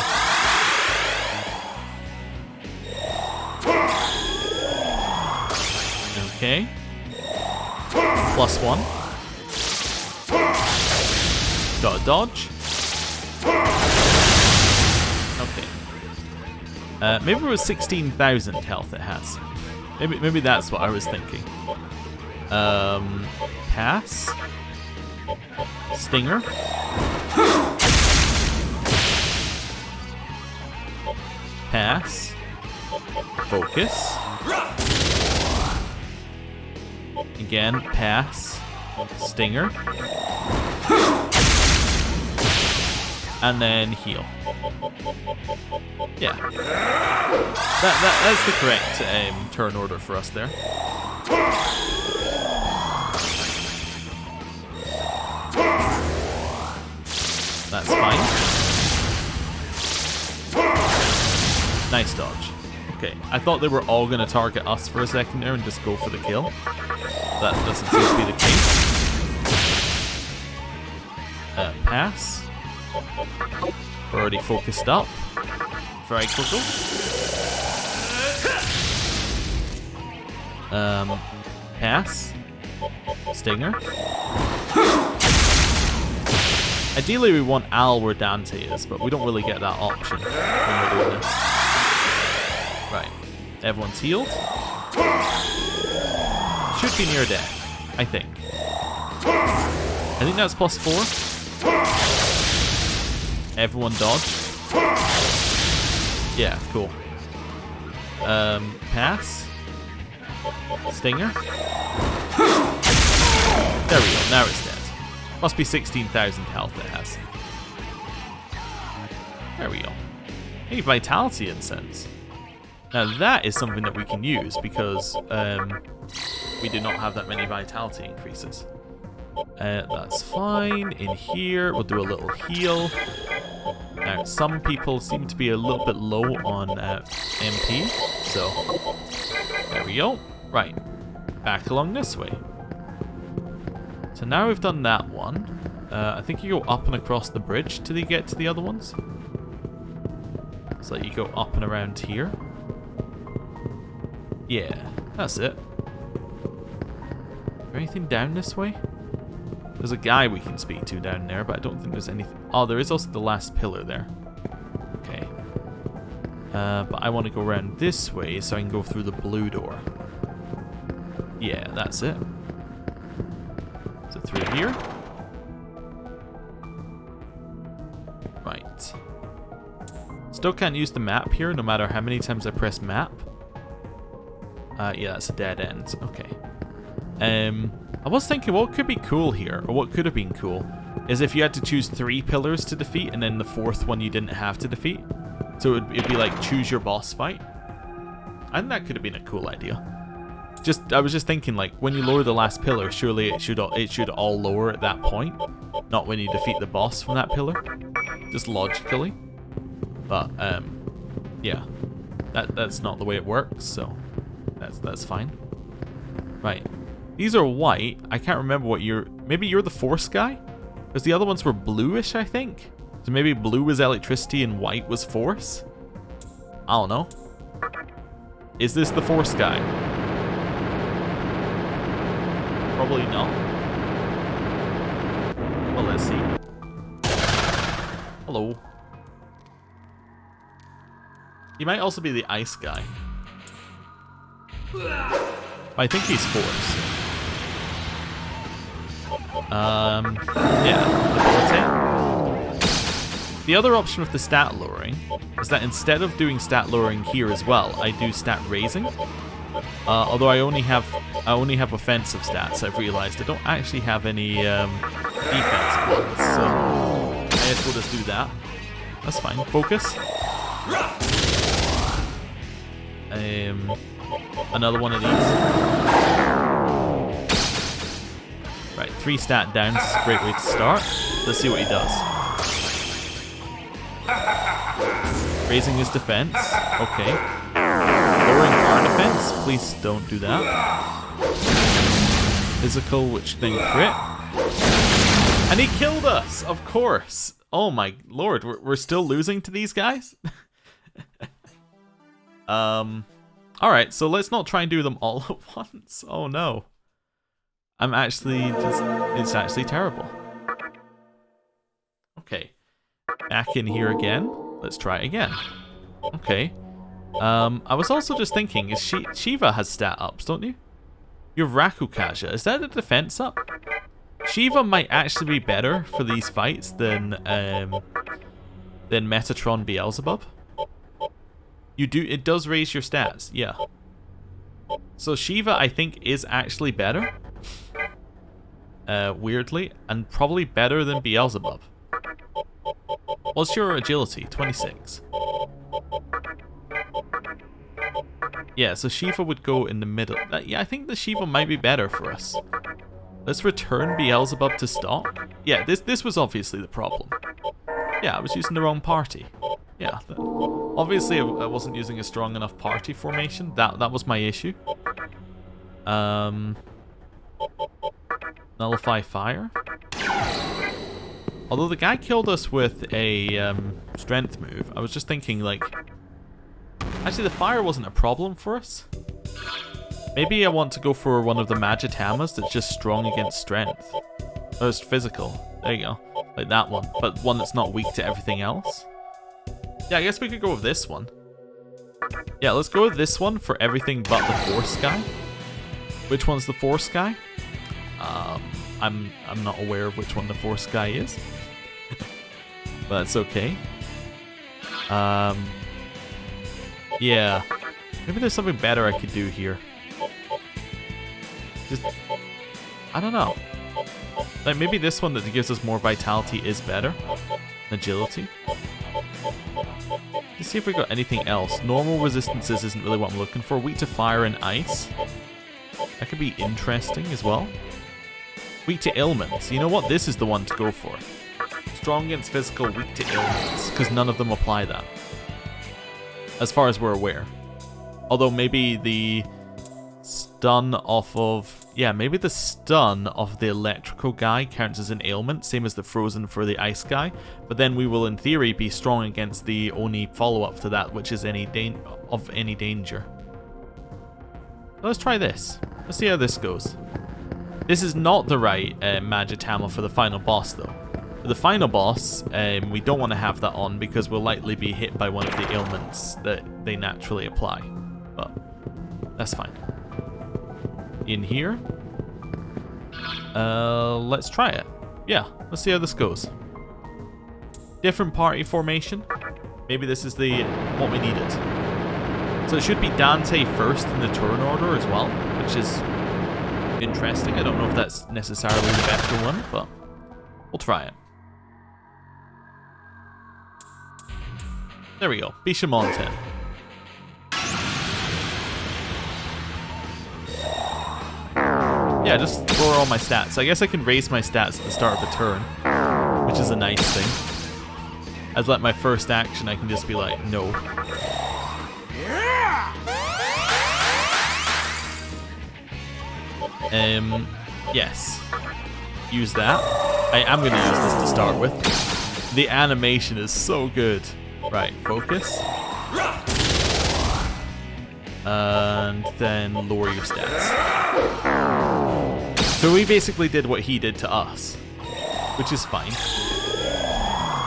Okay. +1. Got a dodge. Okay. Maybe it was 16,000 health it has. Maybe that's what I was thinking. Pass. Stinger. Pass. Focus. Again, pass. Stinger. and then heal. Yeah. That's the correct turn order for us there. That's fine. Nice dodge. Okay, I thought they were all going to target us for a second there and just go for the kill. That doesn't seem to be the case. Pass. We're already focused up. Very quickly. Pass. Stinger. Ideally we want Al where Dante is, but we don't really get that option when we're doing this. Right. Everyone's healed. Should be near death, I think. I think that's +4. Everyone dodge. Yeah, cool. Pass. Stinger. There we go, now it's dead. Must be 16,000 health it has. There we go. Hey, Vitality Incense. Now that is something that we can use because we do not have that many Vitality increases. That's fine. In here, we'll do a little heal. Now, some people seem to be a little bit low on MP, so there we go. Right, back along this way. So now we've done that one. I think you go up and across the bridge till you get to the other ones. So you go up and around here. Yeah, that's it. Is there anything down this way? There's a guy we can speak to down there, but I don't think there's anything. Oh, there is also the last pillar there. Okay. But I want to go around this way so I can go through the blue door. Yeah, that's it. So through here. Right. Still can't use the map here, no matter how many times I press map. Yeah, that's a dead end. Okay. I was thinking what could be cool here, or what could have been cool, is if you had to choose 3 pillars to defeat, and then the 4th one you didn't have to defeat. So it'd be like choose your boss fight. I think that could have been a cool idea. I was just thinking, like, when you lower the last pillar, surely it should all lower at that point, not when you defeat the boss from that pillar, just logically. But yeah, that's not the way it works, so that's fine. Right. These are white. I can't remember what maybe you're the force guy? Because the other ones were bluish, I think. So maybe blue was electricity and white was force? I don't know. Is this the force guy? Probably not. Well, let's see. Hello. He might also be the ice guy. I think he's force. Yeah, the other option with the stat lowering is that instead of doing stat lowering here as well, I do stat raising. Although I only have offensive stats. I've realized I don't actually have any defensive ones, so I guess we'll just do that. That's fine. Focus. Another one of these. Right, 3 stat downs, great way to start. Let's see what he does. Raising his defense, okay. Lowering our defense, please don't do that. Physical, which then crit. And he killed us, of course. Oh my lord, we're still losing to these guys? Alright, so let's not try and do them all at once. Oh no. It's actually terrible. Okay. Back in here again. Let's try it again. Okay. I was also just thinking, Shiva has stat ups, don't you? You have Rakukaja. Is that a defense up? Shiva might actually be better for these fights than Metatron Beelzebub. It does raise your stats, yeah. So Shiva, I think, is actually better. Weirdly, and probably better than Beelzebub. What's your agility? 26. Yeah, so Shiva would go in the middle. Yeah, I think the Shiva might be better for us. Let's return Beelzebub to stock. Yeah, this was obviously the problem. Yeah, I was using the wrong party. Yeah, obviously I wasn't using a strong enough party formation. That was my issue. Nullify fire. Although the guy killed us with a strength move, I was just thinking like... Actually, the fire wasn't a problem for us. Maybe I want to go for one of the Magitamas that's just strong against strength. Oh, it's physical. There you go. Like that one. But one that's not weak to everything else. Yeah, I guess we could go with this one. Yeah, let's go with this one for everything but the Force guy. Which one's the Force guy? I'm not aware of which one the Force guy is. But that's okay. Yeah. Maybe there's something better I could do here. Just... I don't know. Like, maybe this one that gives us more vitality is better. Agility. Let's see if we got anything else. Normal resistances isn't really what I'm looking for. Weak to fire and ice. That could be interesting as well. Weak to ailments. You know what? This is the one to go for. Strong against physical, weak to ailments. Because none of them apply that. As far as we're aware. Although maybe the stun off of... Yeah, maybe the stun of the electrical guy counts as an ailment. Same as the frozen for the ice guy. But then we will, in theory, be strong against the only follow-up to that, which is any danger. Let's try this. Let's see how this goes. This is not the right Magitama for the final boss, though. For the final boss, we don't want to have that on because we'll likely be hit by one of the ailments that they naturally apply. But that's fine. In here. Let's try it. Yeah, let's see how this goes. Different party formation. Maybe this is what we needed. So it should be Dante first in the turn order as well, which is interesting. I don't know if that's necessarily the better one, but we'll try it. There we go. Bishomonton. Yeah, just lower all my stats. I guess I can raise my stats at the start of a turn, which is a nice thing. As like my first action, I can just be like, no. Yes. Use that. I am going to use this to start with. The animation is so good. Right, focus. And then lower your stats. So we basically did what he did to us, which is fine.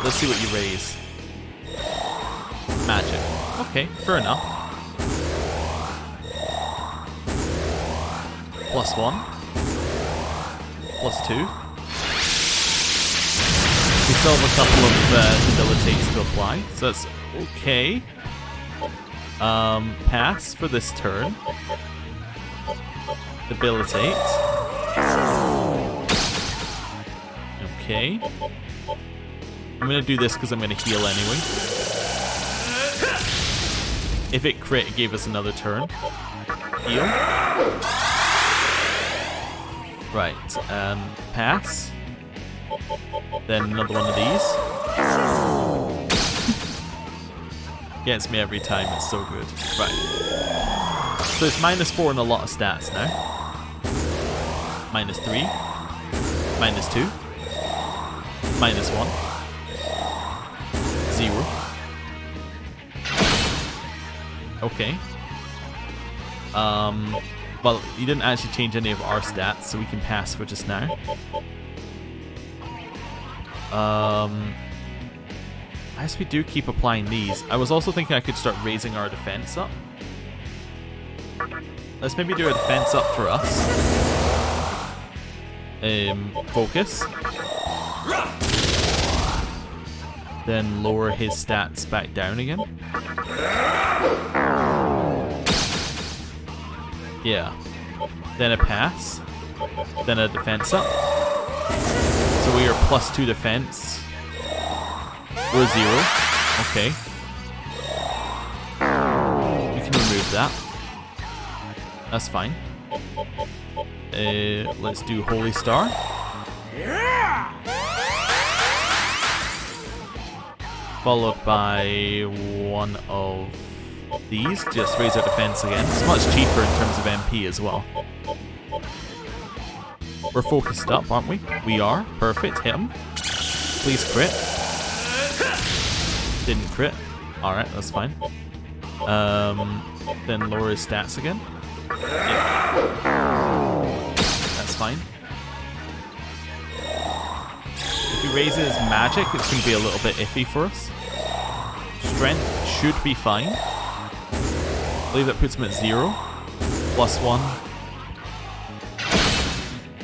Let's see what you raise. Magic. Okay, fair enough. +1. +2. We still have a couple of abilities to apply, so that's okay. Pass for this turn. Debilitate. Okay. I'm gonna do this because I'm gonna heal anyway. If it crit, it gave us another turn. Heal. Right, pass. Then another one of these. Gets me every time, it's so good. Right. So it's -4 and a lot of stats now. -3. -2. -1. 0. Okay. Well, you didn't actually change any of our stats, so we can pass for just now. I guess we do keep applying these. I was also thinking I could start raising our defense up. Let's maybe do a defense up for us. Focus. Then lower his stats back down again. Yeah. Then a pass. Then a defense up. So we are +2 defense. We're 0. Okay. We can remove that. That's fine. Let's do Holy Star. Followed by one of these. Just raise our defense again. It's much cheaper in terms of MP as well. We're focused up, aren't we? We are. Perfect. Hit him. Please crit. Didn't crit. Alright, that's fine. Then lower his stats again. Yeah. That's fine. If he raises magic, it's going to be a little bit iffy for us. Strength should be fine. I believe that puts him at 0. +1.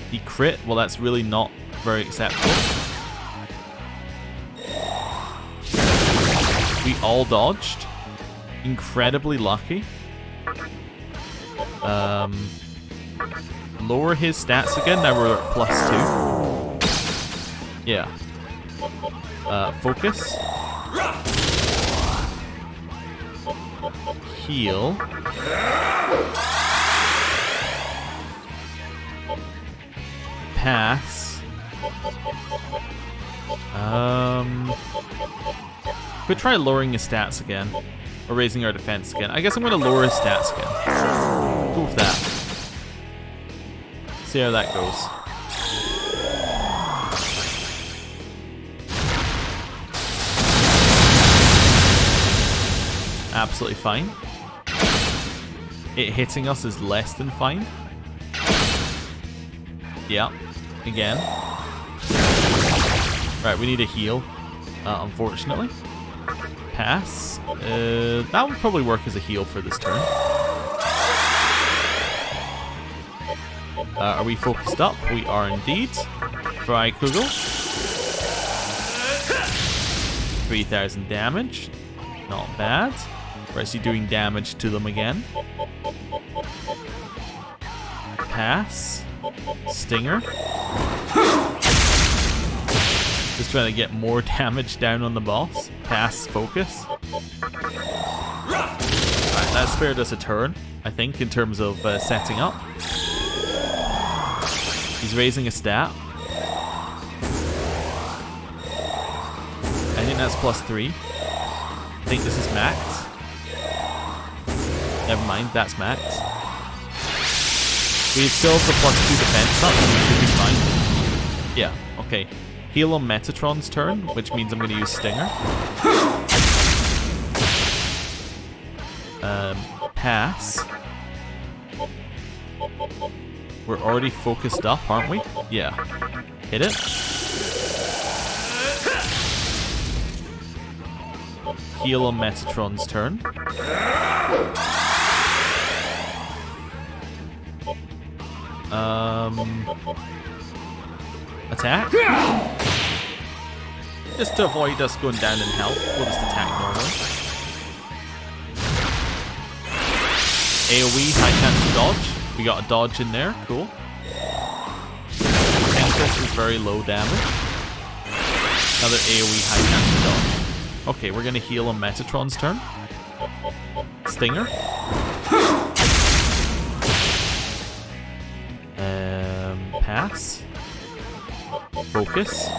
He crit. Well, that's really not very acceptable. We all dodged. Incredibly lucky. Lower his stats again. Now we're at +2. Yeah. Focus. Heal. Pass. Could try lowering his stats again. Or raising our defense again. I guess I'm going to lower his stats again. Go with that. See how that goes. Absolutely fine. It hitting us is less than fine. Yeah. Again. Right, we need a heal. Unfortunately. Pass. That would probably work as a heal for this turn. Are we focused up? We are indeed. Try Kugel. 3,000 damage. Not bad. We're actually doing damage to them again. Pass. Stinger. Just trying to get more damage down on the boss. Pass, focus. Alright, that spared us a turn, I think, in terms of setting up. He's raising a stat. I think that's +3. I think this is max. Never mind, that's max. We still have the +2 defense up, so we should be fine. Yeah, okay. Heal on Metatron's turn, which means I'm going to use Stinger. Pass. We're already focused up, aren't we? Yeah. Hit it. Heal on Metatron's turn. Attack. Just to avoid us going down in health, we'll just attack normally. AoE, high chance to dodge. We got a dodge in there, cool. Tempest is very low damage. Another AoE, high chance to dodge. Okay, we're gonna heal on Metatron's turn. Stinger. Pass. Focus.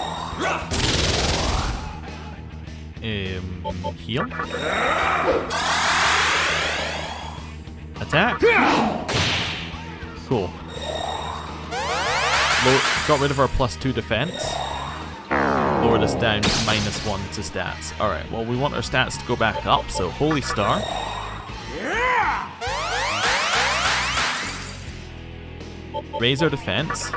Heal. Attack. Cool. Got rid of our +2 defense. Lowered us down to -1 to stats. Alright, well, we want our stats to go back up, so Holy Star. Raise our defense.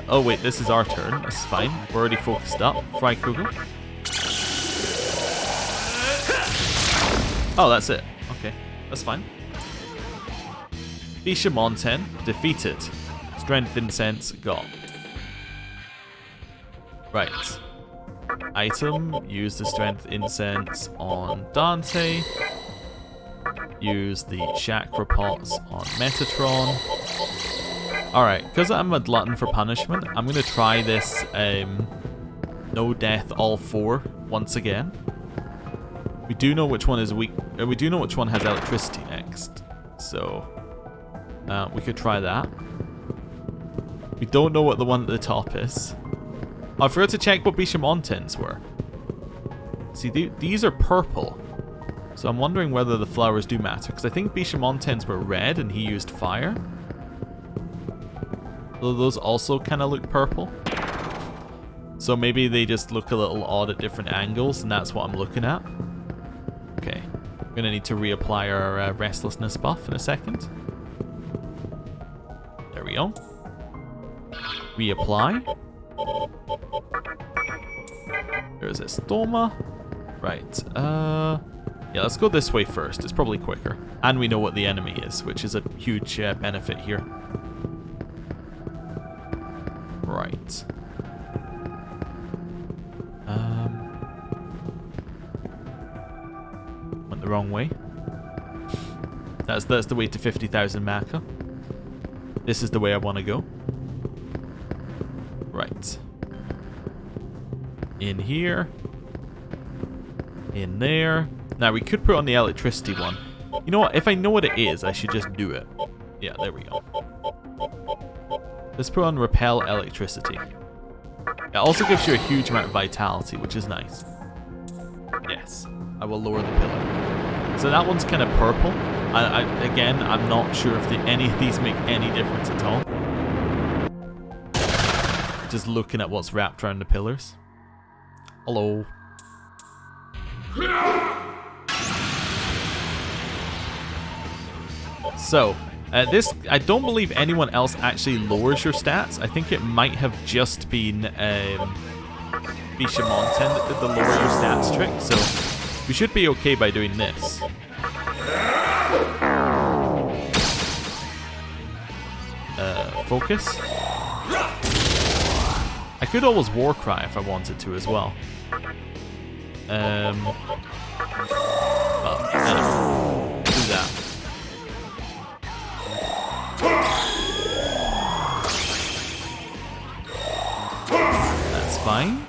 Oh wait, this is our turn. That's fine. We're already focused up. Fry Kugel. Oh, that's it. Okay, that's fine. Bishomonton defeated. Strength Incense got. Right. Item. Use the Strength Incense on Dante. Use the chakra pots on Metatron. Alright, because I'm a glutton for punishment, I'm going to try this No death, all 4 once again. We do know which one is weak. We do know which one has electricity next. So we could try that. We don't know what the one at the top is. Oh, I forgot to check what Bishomontons were. See, these are purple. So I'm wondering whether the flowers do matter. Because I think Bishomontons were red and he used fire. So those also kind of look purple. So maybe they just look a little odd at different angles, and that's what I'm looking at. Okay. We're going to need to reapply our restlessness buff in a second. There we go. Reapply. There's a stoma. Right. Yeah, let's go this way first. It's probably quicker. And we know what the enemy is, which is a huge benefit here. Right. Went the wrong way. That's the way to 50,000 Maka. This is the way I want to go. Right. In here. In there. Now we could put on the electricity one. You know what? If I know what it is, I should just do it. Yeah, there we go. Let's put on repel electricity. It also gives you a huge amount of vitality, which is nice. Yes. I will lower the pillar. So that one's kind of purple. Again, I'm not sure if any of these make any difference at all. Just looking at what's wrapped around the pillars. Hello. So, this, I don't believe anyone else actually lowers your stats. I think it might have just been Bishomonton that did the lower your stats trick, so we should be okay by doing this. Focus. I could always war cry if I wanted to as well. Well, anyway, do that. That's fine.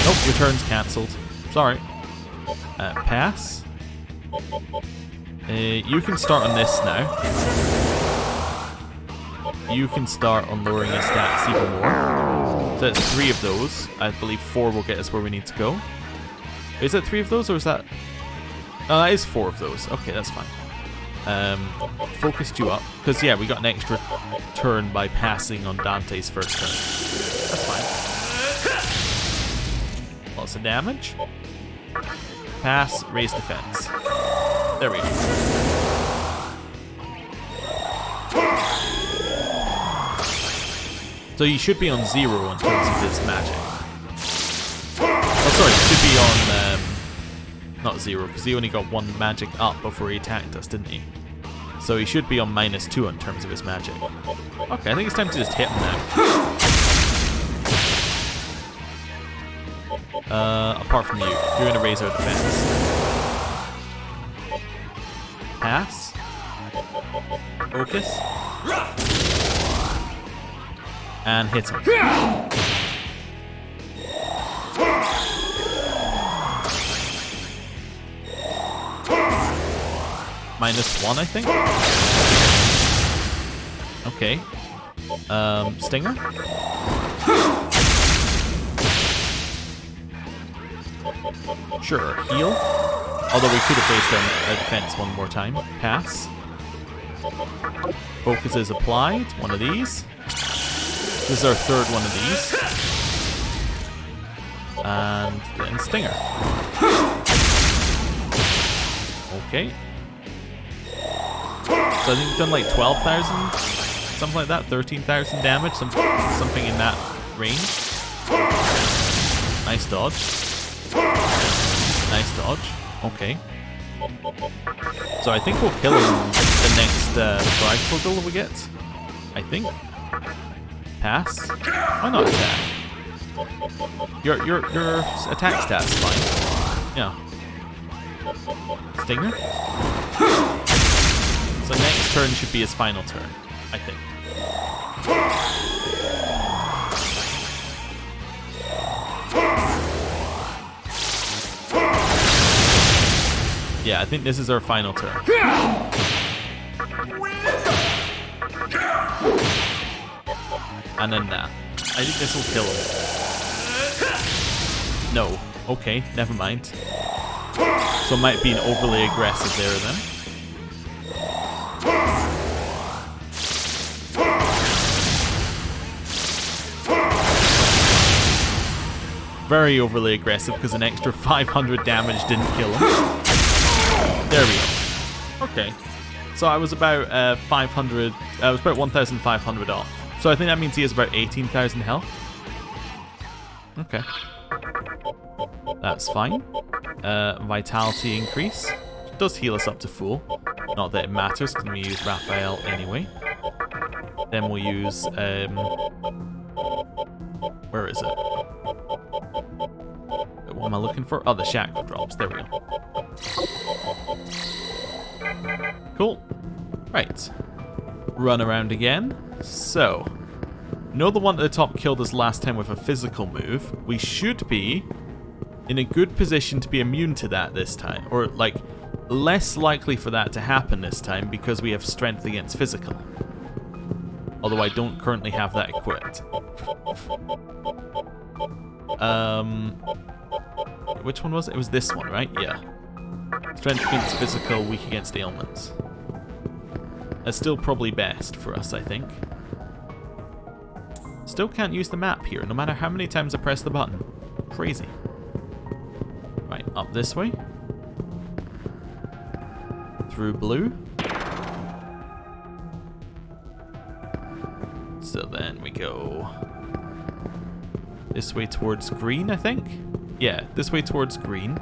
Nope, your turn's cancelled. Sorry. Pass. You can start on this now. You can start on lowering your stats even more. So that's 3 of those. I believe 4 will get us where we need to go. Is that 3 of those, or is that... Oh, that is 4 of those. Okay, that's fine. Focused you up. Because, yeah, we got an extra turn by passing on Dante's first turn. That's fine. Lots of damage. Pass, raise defense. There we go. So you should be on 0 in terms of his magic. Oh, sorry, it should be on... not 0, because he only got 1 magic up before he attacked us, didn't he? So he should be on -2 in terms of his magic. Okay, I think it's time to just hit him now. Apart from you, you're going to raise our defense. Pass. Focus. And hit him. -1, I think. Okay. Stinger. Sure. Heal. Although we could have based our defense one more time. Pass. Focus is applied. One of these. This is our 3rd one of these. And then Stinger. Okay. So I think we've done like 12,000, something like that, 13,000 damage, something in that range. Nice dodge. Nice dodge. Okay. So I think we'll kill him the next Bride Kogel we get. I think. Pass. Why not attack? Your attack stat's fine. Yeah. Stinger. So next turn should be his final turn, I think. Yeah, I think this is our final turn. And then that. I think this will kill him. No. Okay, never mind. So it might be an overly aggressive there then. Very overly aggressive because an extra 500 damage didn't kill him. There we go. Okay. So I was about 500. I was about 1,500 off. So I think that means he has about 18,000 health. Okay. That's fine. Vitality increase. It does heal us up to full. Not that it matters because we use Raphael anyway. Then we'll use where is it? What am I looking for? Oh, the shackle drops. There we go. Cool. Right. Run around again. So, you know the one at the top killed us last time with a physical move? We should be in a good position to be immune to that this time. Or, like, less likely for that to happen this time because we have strength against physical. Although I don't currently have that equipped. Which one was it? It was this one, right? Yeah. Strength against physical, weak against ailments. That's still probably best for us, I think. Still can't use the map here, no matter how many times I press the button. Crazy. Right, up this way. Through blue. So then we go this way towards green, I think? Yeah, this way towards green.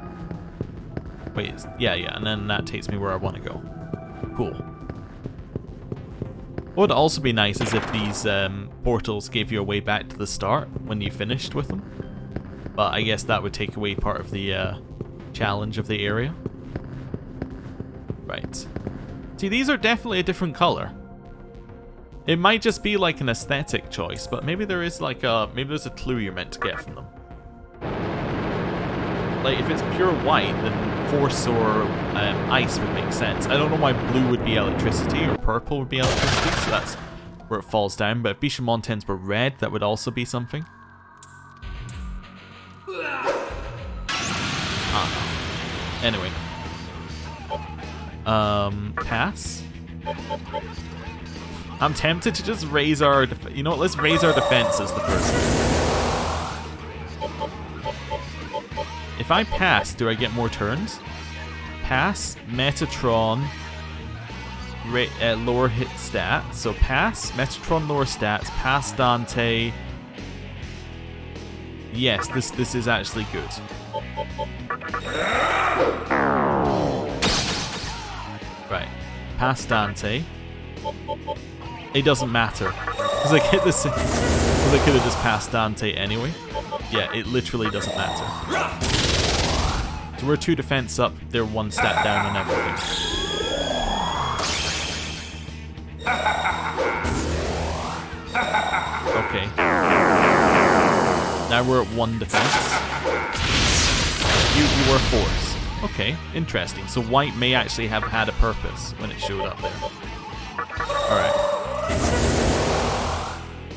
Wait, yeah, and then that takes me where I want to go. Cool. What would also be nice is if these portals gave you a way back to the start when you finished with them. But I guess that would take away part of the challenge of the area. Right. See, these are definitely a different color. It might just be like an aesthetic choice, but maybe there is like maybe there's a clue you're meant to get from them. Like, if it's pure white, then force or ice would make sense. I don't know why blue would be electricity or purple would be electricity, so that's where it falls down. But if Bishomontons were red, that would also be something. Anyway. Pass. I'm tempted to just raise our... You know what, let's raise our defenses the first one. If I pass, do I get more turns? Pass, Metatron, lower hit stats. So pass, Metatron lower stats, pass Dante. Yes, this is actually good. Right, pass Dante. It doesn't matter because I get this. Because I could have just passed Dante anyway. Yeah, it literally doesn't matter. So we're 2 defense up, they're 1 stat down on everything. Okay. Now we're at 1 defense. You were force. Okay, interesting. So white may actually have had a purpose when it showed up there. Alright.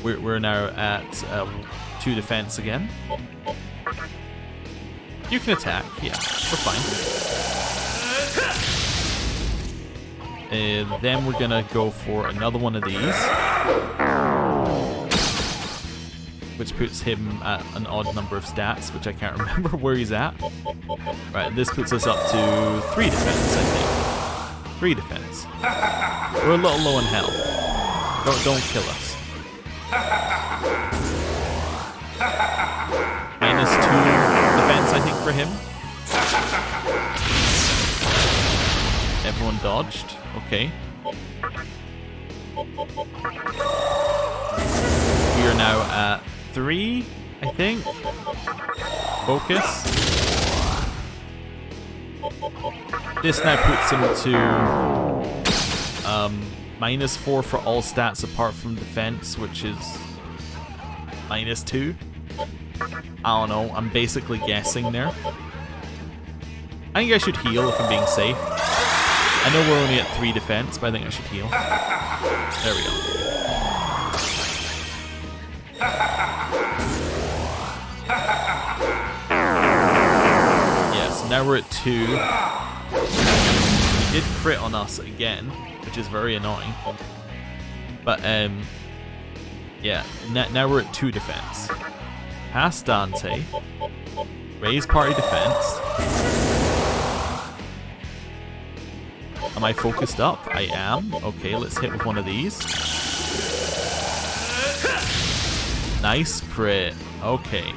We're now at 2 defense again. You can attack, yeah, we're fine. Then we're gonna go for another one of these, which puts him at an odd number of stats, which I can't remember where he's at. Right, this puts us up to 3 defense, I think. 3 defense. We're a little low in health. Don't kill us. -2 defense, I think, for him. Everyone dodged. Okay. We are now at 3, I think. Focus. This now puts him to -4 for all stats apart from defense, which is -2. I don't know, I'm basically guessing there. I think I should heal if I'm being safe. I know we're only at 3 defense, but I think I should heal. There we go. Yes, now we're at 2. He did crit on us again, which is very annoying. But, yeah, now we're at 2 defense. Pass Dante. Raise party defense. Am I focused up? I am. Okay, let's hit with one of these. Nice crit. Okay.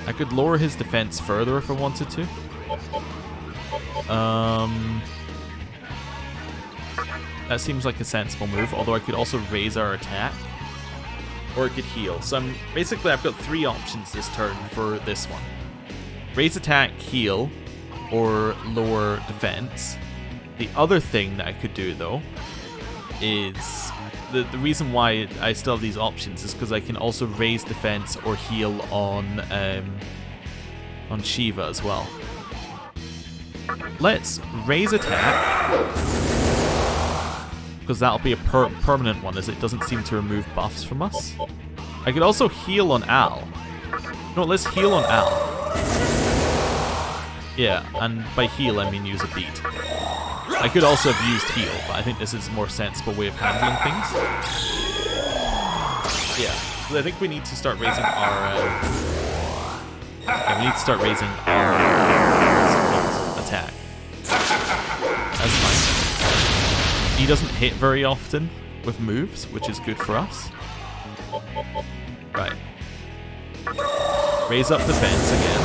I could lower his defense further if I wanted to. That seems like a sensible move, although I could also raise our attack. Or I could heal. So basically I've got 3 options this turn for this one. Raise attack, heal, or lower defense. The other thing that I could do though is the reason why I still have these options is because I can also raise defense or heal on Shiva as well. Let's raise attack, because that'll be a permanent one, as it doesn't seem to remove buffs from us. I could also heal on Al. No, let's heal on Al. Yeah, and by heal I mean use a beat. I could also have used heal, but I think this is a more sensible way of handling things. Yeah, so I think we need to start raising our... yeah, we need to start raising our attack. That's fine. He doesn't hit very often with moves, which is good for us. Right. Raise up defense again.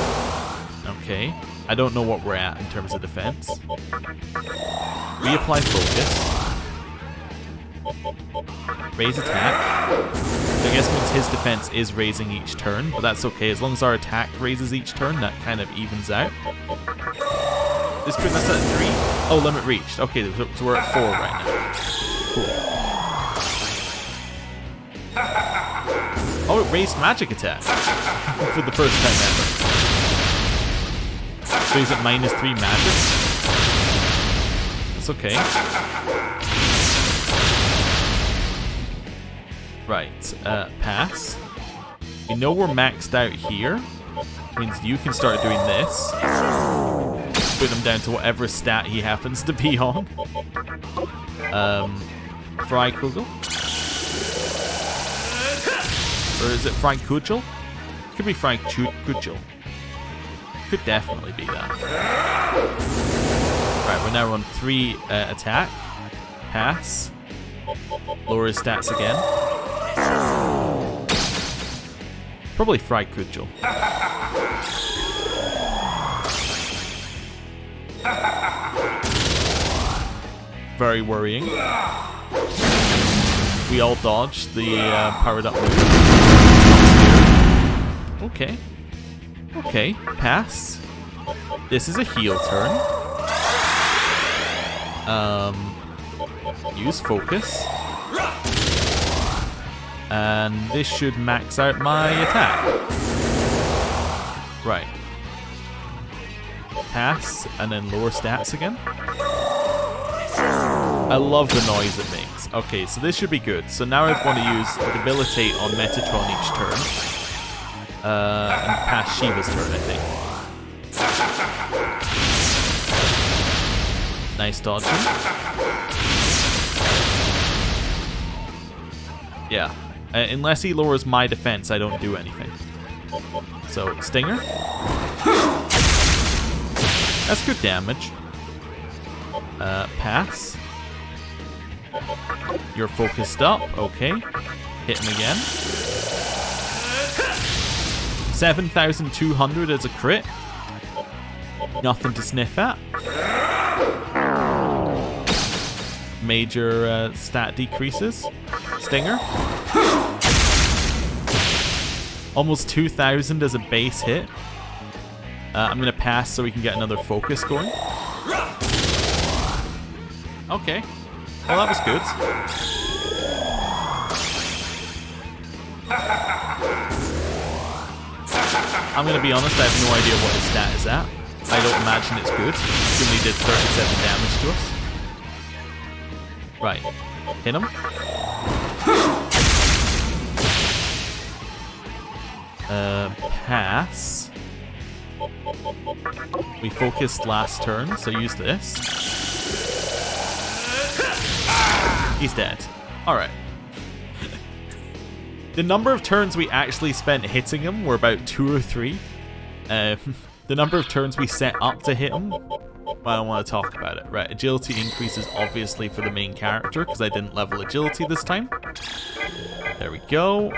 Okay. I don't know what we're at in terms of defense. Reapply focus. Raise attack. I guess means his defense is raising each turn, but that's okay. As long as our attack raises each turn, that kind of evens out. This putting us at 3? Oh, limit reached. Okay, so we're at 4 right now. Cool. Oh, it raised magic attack. For the first time ever. So he's at -3 magic. That's okay. Right, pass. You know we're maxed out here. Which means you can start doing this. Put him down to whatever stat he happens to be on. Freikugel? Or is it Freikugel? It could be Freikugel. Could definitely be that. Right, we're now on 3 attack. Pass. Lower his stats again. Probably Freikugel. Very worrying. We all dodged the powered up move. Okay. Okay, pass. This is a heal turn. Use focus. And this should max out my attack. Right. Pass, and then lower stats again. I love the noise it makes. Okay, so this should be good. So now I want to use Debilitate on Metatron each turn. And pass Shiva's turn, I think. Nice dodging. Yeah. Unless he lowers my defense, I don't do anything. So, Stinger. That's good damage. Pass. You're focused up. Okay. Hit him again. 7,200 as a crit. Nothing to sniff at. Major stat decreases. Stinger. Almost 2,000 as a base hit. I'm going to pass so we can get another focus going. Okay. Well, that was good. I'm going to be honest, I have no idea what his stat is at. I don't imagine it's good. He only did 37 damage to us. Right. Hit him. Pass. We focused last turn, so use this. He's dead. Alright. The number of turns we actually spent hitting him were about 2 or 3. The number of turns we set up to hit him, well, I don't want to talk about it. Right, agility increases obviously for the main character, because I didn't level agility this time. There we go.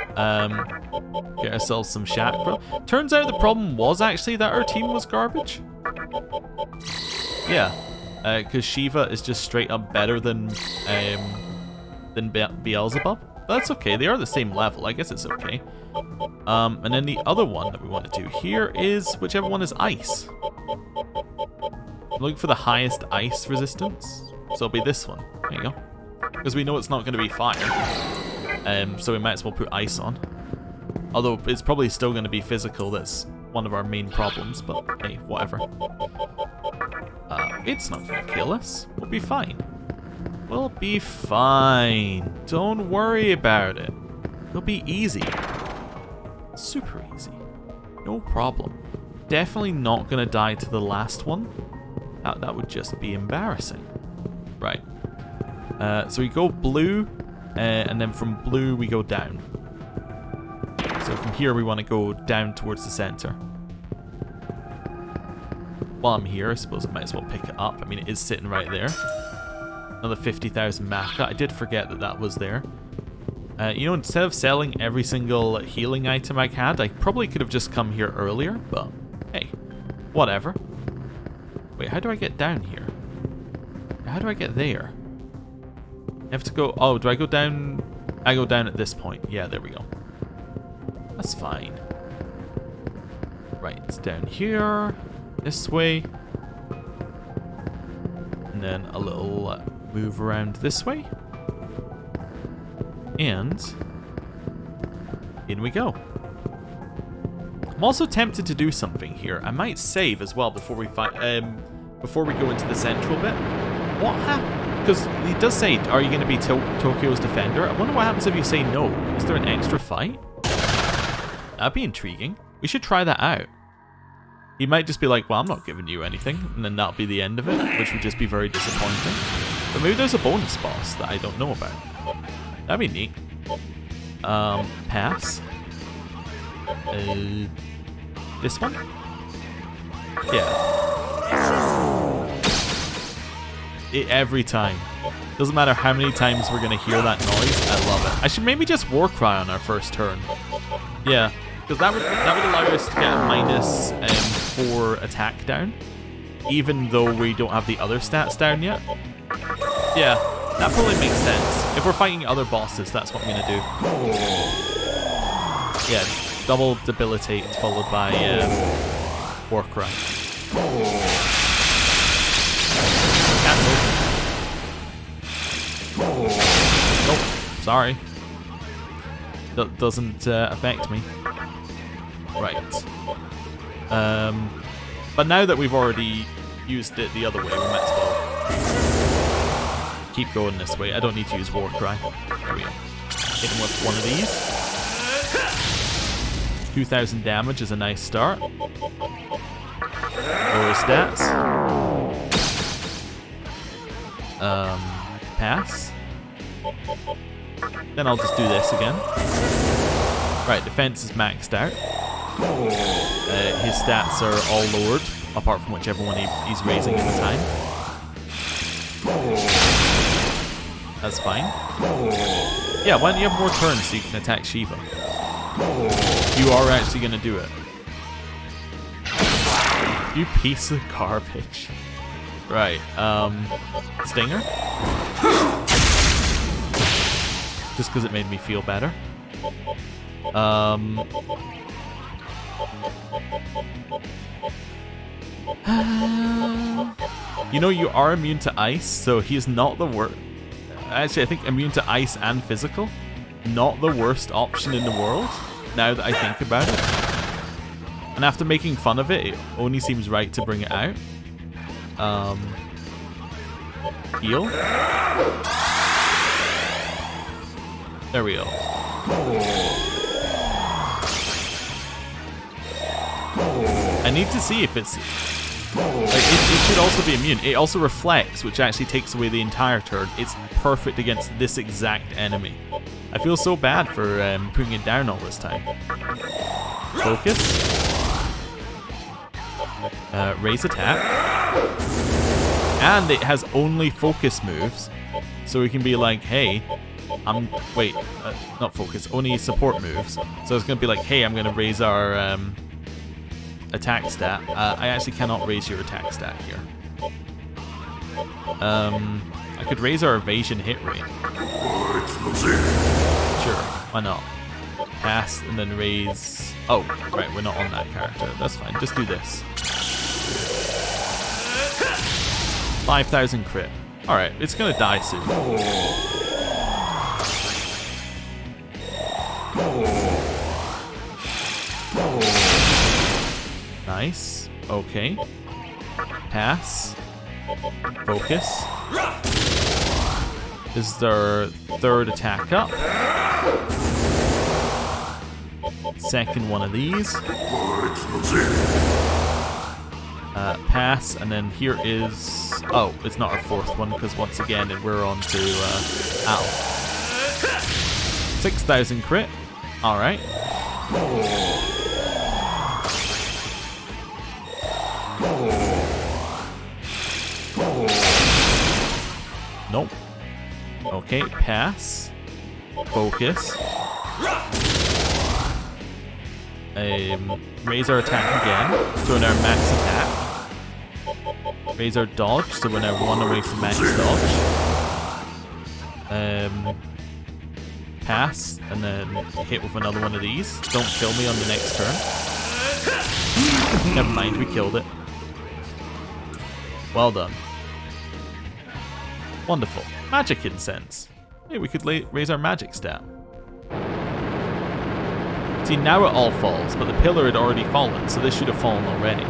Get ourselves some chakra. Turns out the problem was actually that our team was garbage. Yeah, because Shiva is just straight up better than Beelzebub. But that's okay, they are the same level, I guess it's okay. And then the other one that we want to do here is whichever one is ice. I'm looking for the highest ice resistance, so it'll be this one. There you go. Because we know it's not going to be fire, so we might as well put ice on. Although it's probably still going to be physical, that's one of our main problems, but hey, whatever. It's not going to kill us, we'll be fine. We'll be fine. Don't worry about it. It'll be easy. Super easy. No problem. Definitely not gonna die to the last one. That would just be embarrassing. Right. So we go blue, and then from blue we go down. So from here we want to go down towards the center. While I'm here, I suppose I might as well pick it up. I mean, it is sitting right there. Another 50,000 Maka. I did forget that that was there. You know, instead of selling every single healing item I had, I probably could have just come here earlier, but hey, whatever. Wait, how do I get down here? How do I get there? I have to go... Oh, do I go down? I go down at this point. Yeah, there we go. That's fine. Right, it's down here. This way. And then a little move around this way. And in we go. I'm also tempted to do something here. I might save as well before we before we go into the central bit. What happened? Because he does say, "Are you going to be Tokyo's defender?" I wonder what happens if you say no. Is there an extra fight? That'd be intriguing. We should try that out. He might just be like, "Well, I'm not giving you anything," and then that'll be the end of it, which would just be very disappointing. But maybe there's a bonus boss that I don't know about. That'd be neat. Pass. This one? Yeah. Every time. Doesn't matter how many times we're gonna hear that noise, I love it. I should maybe just war cry on our first turn. Yeah, because that would allow us to get minus 4 attack down, even though we don't have the other stats down yet. Yeah, that probably makes sense. If we're fighting other bosses, that's what I'm gonna do. Yeah, double debilitate followed by war cry. Cancel. Nope, sorry. That doesn't affect me. Right. But now that we've already used it the other way, we might as well keep going this way. I don't need to use war cry. There we go. Hit him with one of these. 2,000 damage is a nice start. Lower stats. Pass. Then I'll just do this again. Right, defense is maxed out. His stats are all lowered, apart from whichever one he's raising at the time. That's fine. Yeah, why don't you have more turns so you can attack Shiva? You are actually going to do it. You piece of garbage. Right, Stinger? Just because it made me feel better. You know, you are immune to ice, so he's not the worst. Actually, I think immune to ice and physical, not the worst option in the world, now that I think about it. And after making fun of it, it only seems right to bring it out. Heal. There we go. I need to see if it's... Like, it should also be immune. It also reflects, which actually takes away the entire turn. It's perfect against this exact enemy. I feel so bad for putting it down all this time. Focus. Raise attack. And it has only focus moves. So we can be like, hey, wait, not focus, only support moves. So it's going to be like, hey, I'm going to raise our attack stat. I actually cannot raise your attack stat here. I could raise our evasion hit rate. Sure, why not? Pass and then raise... Oh, right, we're not on that character. That's fine, just do this. 5,000 crit. Alright, it's gonna die soon. Nice. Okay. Pass. Focus. This is their third attack up. Second one of these. Pass, and then here is... Oh, it's not our fourth one, because once again, we're on to Al. 6,000 crit. Alright. Nope. Okay, pass. Focus. Raise our attack again, so we're now max attack. Raise our dodge, so we're now one away from max dodge. Pass, and then hit with another one of these. Don't kill me on the next turn. Never mind, we killed it. Well done. Wonderful. Magic incense. Hey, we could raise our magic stat. See, now it all falls, but the pillar had already fallen, so this should have fallen already.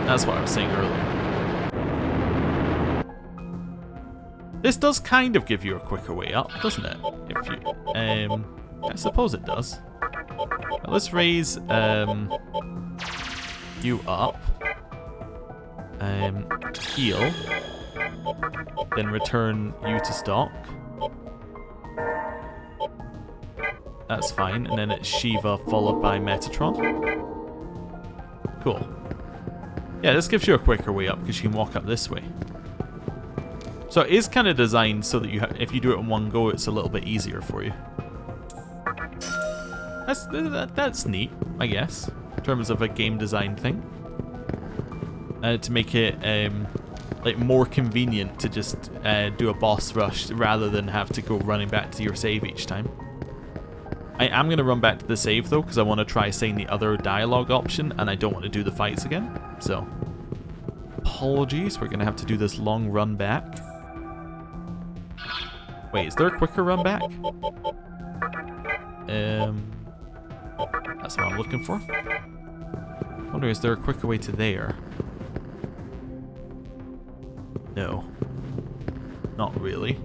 That's what I was saying earlier. This does kind of give you a quicker way up, doesn't it? If you, I suppose it does. Now let's raise you up. Heal. Then return you to stock. That's fine, and then it's Shiva followed by Metatron. Cool. Yeah, this gives you a quicker way up because you can walk up this way. So it is kind of designed so that if you do it in one go, it's a little bit easier for you. That's neat, I guess, in terms of a game design thing. To make it like more convenient to just do a boss rush rather than have to go running back to your save each time. I am going to run back to the save though, because I want to try saying the other dialogue option, and I don't want to do the fights again. So, apologies, we're going to have to do this long run back. Wait, is there a quicker run back? That's what I'm looking for. I wonder, is there a quicker way to there? No. Not really.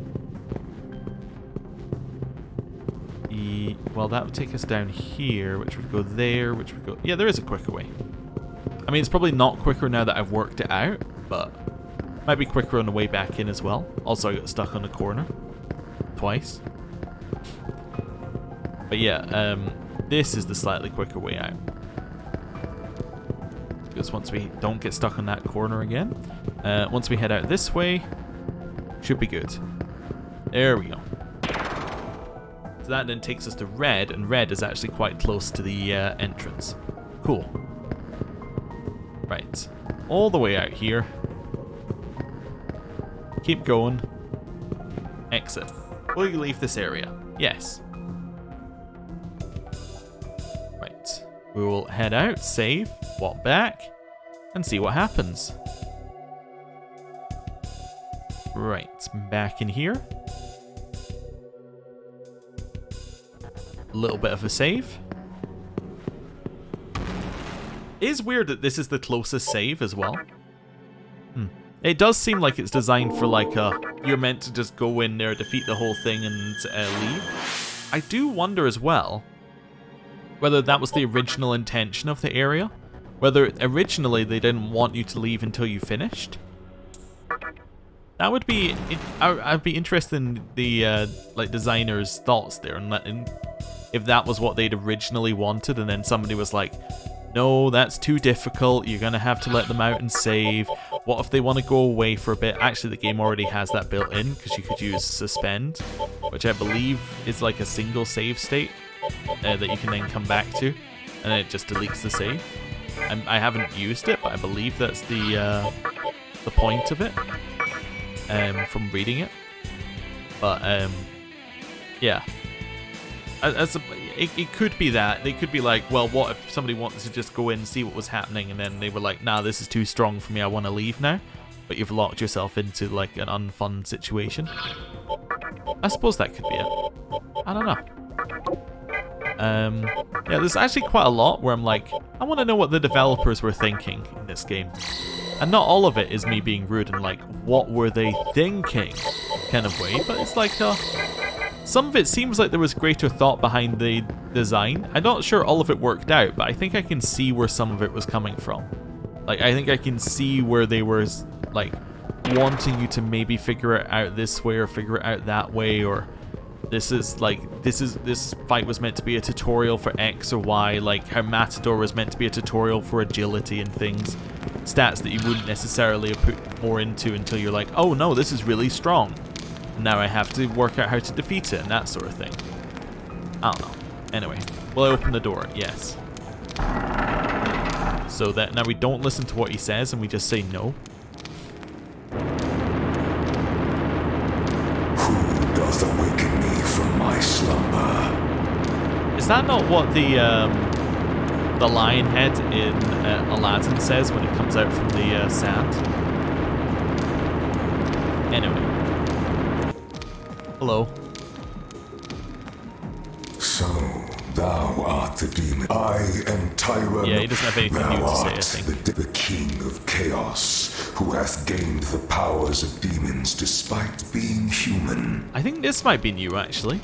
Well, that would take us down here, which would go there, which would go... Yeah, there is a quicker way. I mean, it's probably not quicker now that I've worked it out, but might be quicker on the way back in as well. Also, I got stuck on the corner. Twice. But yeah, this is the slightly quicker way out. Because once we don't get stuck on that corner again, once we head out this way, should be good. There we go. So that then takes us to red, and red is actually quite close to the entrance. Cool. Right. All the way out here. Keep going. Exit. Will you leave this area? Yes. Right. We will head out, save, walk back, and see what happens. Right. Back in here. A little bit of a save. It is weird that this is the closest save as well. It does seem like it's designed for like you're meant to just go in there, defeat the whole thing, and leave. I do wonder as well whether that was the original intention of the area. Whether originally they didn't want you to leave until you finished. That would be... I'd be interested in the like designer's thoughts there, and if that was what they'd originally wanted, and then somebody was like, no, that's too difficult, you're gonna have to let them out and save. What if they want to go away for a bit? Actually, the game already has that built in, because you could use suspend, which I believe is like a single save state that you can then come back to, and it just deletes the save. I haven't used it, but I believe that's the point of it, from reading it. But yeah, it could be that they could be like, well, what if somebody wanted to just go in and see what was happening, and then they were like, nah, this is too strong for me, I want to leave now. But you've locked yourself into like an unfun situation. I suppose that could be it. I don't know. Yeah, there's actually quite a lot where I'm like, I want to know what the developers were thinking in this game. And not all of it is me being rude and like, what were they thinking kind of way, but it's like, some of it seems like there was greater thought behind the design. I'm not sure all of it worked out, but I think I can see where some of it was coming from. Like, I think I can see where they were like wanting you to maybe figure it out this way or figure it out that way, or this fight was meant to be a tutorial for X or Y, like how Matador was meant to be a tutorial for agility and things. Stats that you wouldn't necessarily have put more into until you're like, oh no, this is really strong. Now I have to work out how to defeat it and that sort of thing. I don't know. Anyway, will I open the door? Yes. So that now we don't listen to what he says and we just say no. Who doth awaken me from my slumber? Is that not what the lion head in Aladdin says when it comes out from the sand? Anyway. Hello. So, thou art the demon. I am Tyrant. Yeah, he doesn't have anything new to say, I think. The king of chaos, who hath gained the powers of demons despite being human. I think this might be new, actually.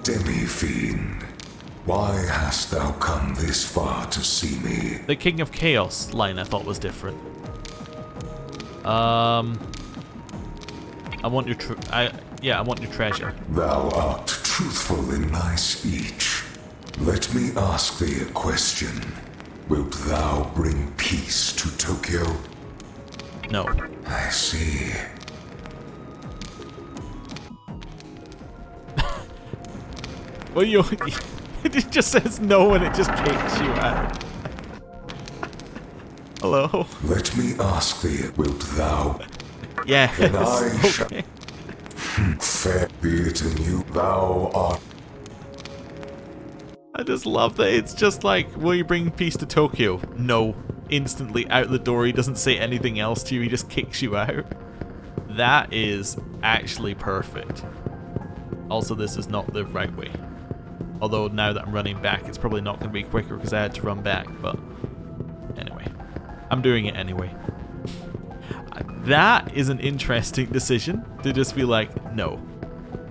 Demi-fiend, why hast thou come this far to see me? The King of Chaos line I thought was different. I want your I want your treasure. Thou art truthful in thy speech. Let me ask thee a question. Wilt thou bring peace to Tokyo? No. I see. Well, it just says no and it just kicks you out. Hello? Let me ask thee, wilt thou? Yes. And I shall. Okay. Fair be it in you, thou art. I just love that it's just like, will you bring peace to Tokyo? No. Instantly out the door, he doesn't say anything else to you, he just kicks you out. That is actually perfect. Also, this is not the right way. Although now that I'm running back, it's probably not going to be quicker because I had to run back, but anyway. I'm doing it anyway. That is an interesting decision, to just be like, no.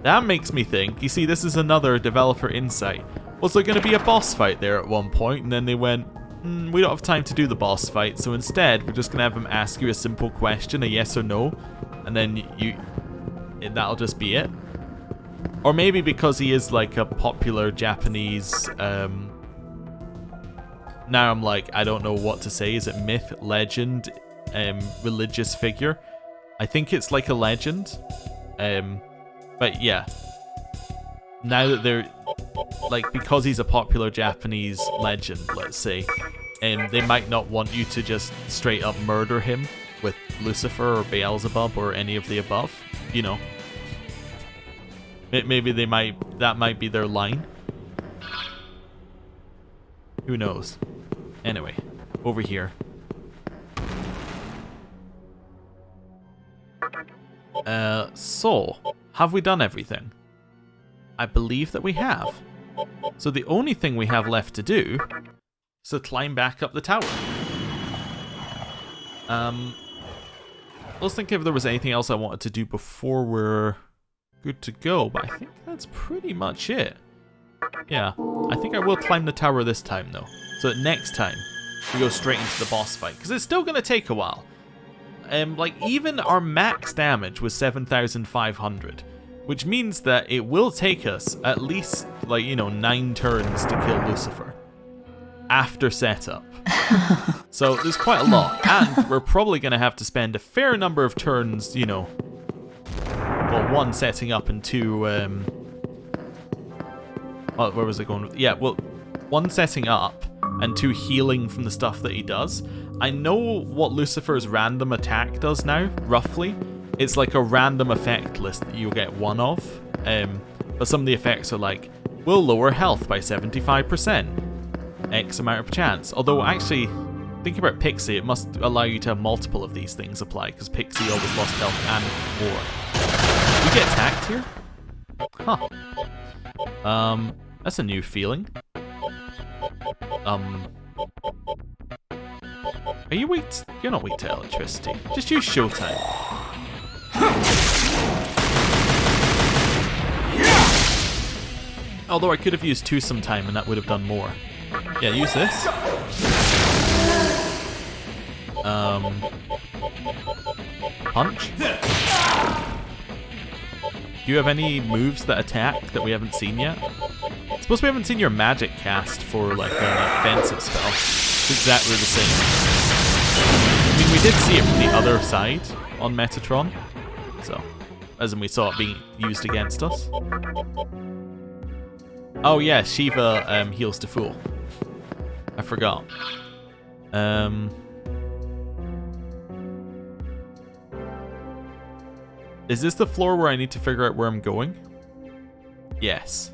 That makes me think, you see, this is another developer insight. Was there going to be a boss fight there at one point, and then they went, we don't have time to do the boss fight, so instead we're just going to have him ask you a simple question, a yes or no, and then that'll just be it. Or maybe because he is like a popular Japanese, now I'm like, I don't know what to say. Is it myth, legend, religious figure? I think it's like a legend. But yeah. Now that they're, like, because he's a popular Japanese legend, let's say, they might not want you to just straight up murder him with Lucifer or Beelzebub or any of the above, you know. Maybe that might be their line. Who knows? Anyway, over here. So, have we done everything? I believe that we have. So the only thing we have left to do So climb back up the tower. Let's think if there was anything else I wanted to do before we're good to go, but I think that's pretty much it. Yeah, I think I will climb the tower this time though. So that next time, we go straight into the boss fight, because it's still going to take a while. Like, even our max damage was 7,500, which means that it will take us at least, like, 9 turns to kill Lucifer after setup. So there's quite a lot, and we're probably going to have to spend a fair number of turns, well, 1 setting up and 2, where was I going with? Yeah, well, 1 setting up and 2 healing from the stuff that he does. I know what Lucifer's random attack does now, roughly. It's like a random effect list that you'll get 1 of, but some of the effects are like, will lower health by 75%, X amount of chance. Although actually, thinking about Pixie, it must allow you to have multiple of these things apply, because Pixie always lost health and more. You get attacked here? Huh. That's a new feeling. Are you weak? You're not weak to electricity. Just use Showtime. Although I could have used 2 sometime and that would have done more. Yeah, use this. Punch. Do you have any moves that attack that we haven't seen yet? I suppose we haven't seen your magic cast for like an offensive spell. It's exactly the same. I mean, we did see it from the other side on Metatron. So, as in we saw it being used against us. Oh yeah, Shiva heals to full. I forgot. Is this the floor where I need to figure out where I'm going? Yes.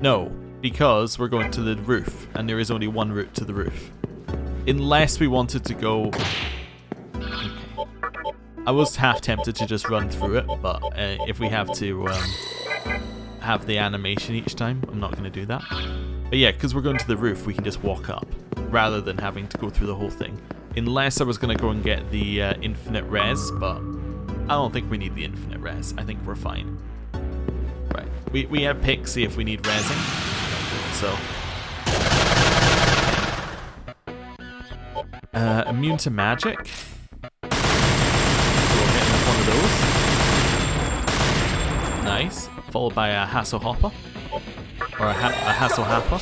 No, because we're going to the roof, and there is only 1 route to the roof. Unless we wanted to go... Okay. I was half tempted to just run through it, but if we have to have the animation each time, I'm not going to do that. But yeah, because we're going to the roof, we can just walk up, rather than having to go through the whole thing. Unless I was going to go and get the infinite res, but I don't think we need the infinite res. I think we're fine. Right. We have Pixie if we need resing. So. Immune to magic. So we'll hit one of those. Nice. Followed by a Hasselhopper. Or a Hasselhopper.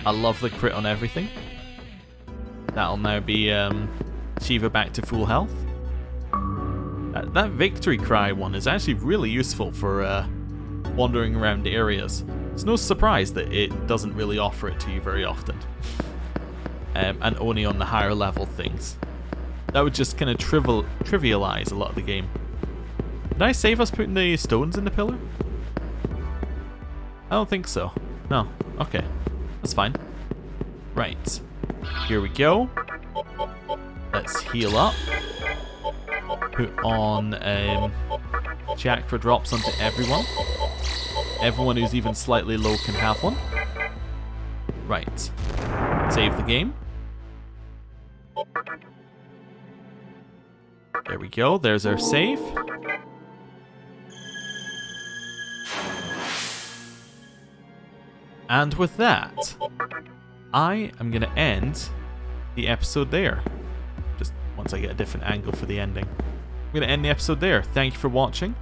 I love the crit on everything. That'll now be Shiva back to full health. That victory cry one is actually really useful for wandering around areas. It's no surprise that it doesn't really offer it to you very often. And only on the higher level things. That would just kind of trivialize a lot of the game. Did I save us putting the stones in the pillar? I don't think so. No. Okay. That's fine. Right. Here we go. Let's heal up. Put on chakra drops onto everyone. Everyone who's even slightly low can have one. Right. Save the game. There we go. There's our save. And with that, I am going to end the episode there. Just once I get a different angle for the ending. I'm going to end the episode there. Thank you for watching.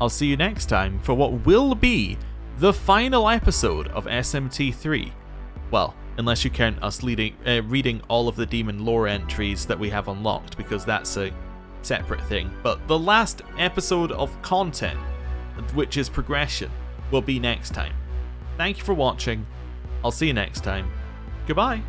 I'll see you next time for what will be the final episode of SMT3. Well, unless you count us reading all of the demon lore entries that we have unlocked, because that's a separate thing. But the last episode of content, which is progression, will be next time. Thank you for watching. I'll see you next time. Goodbye.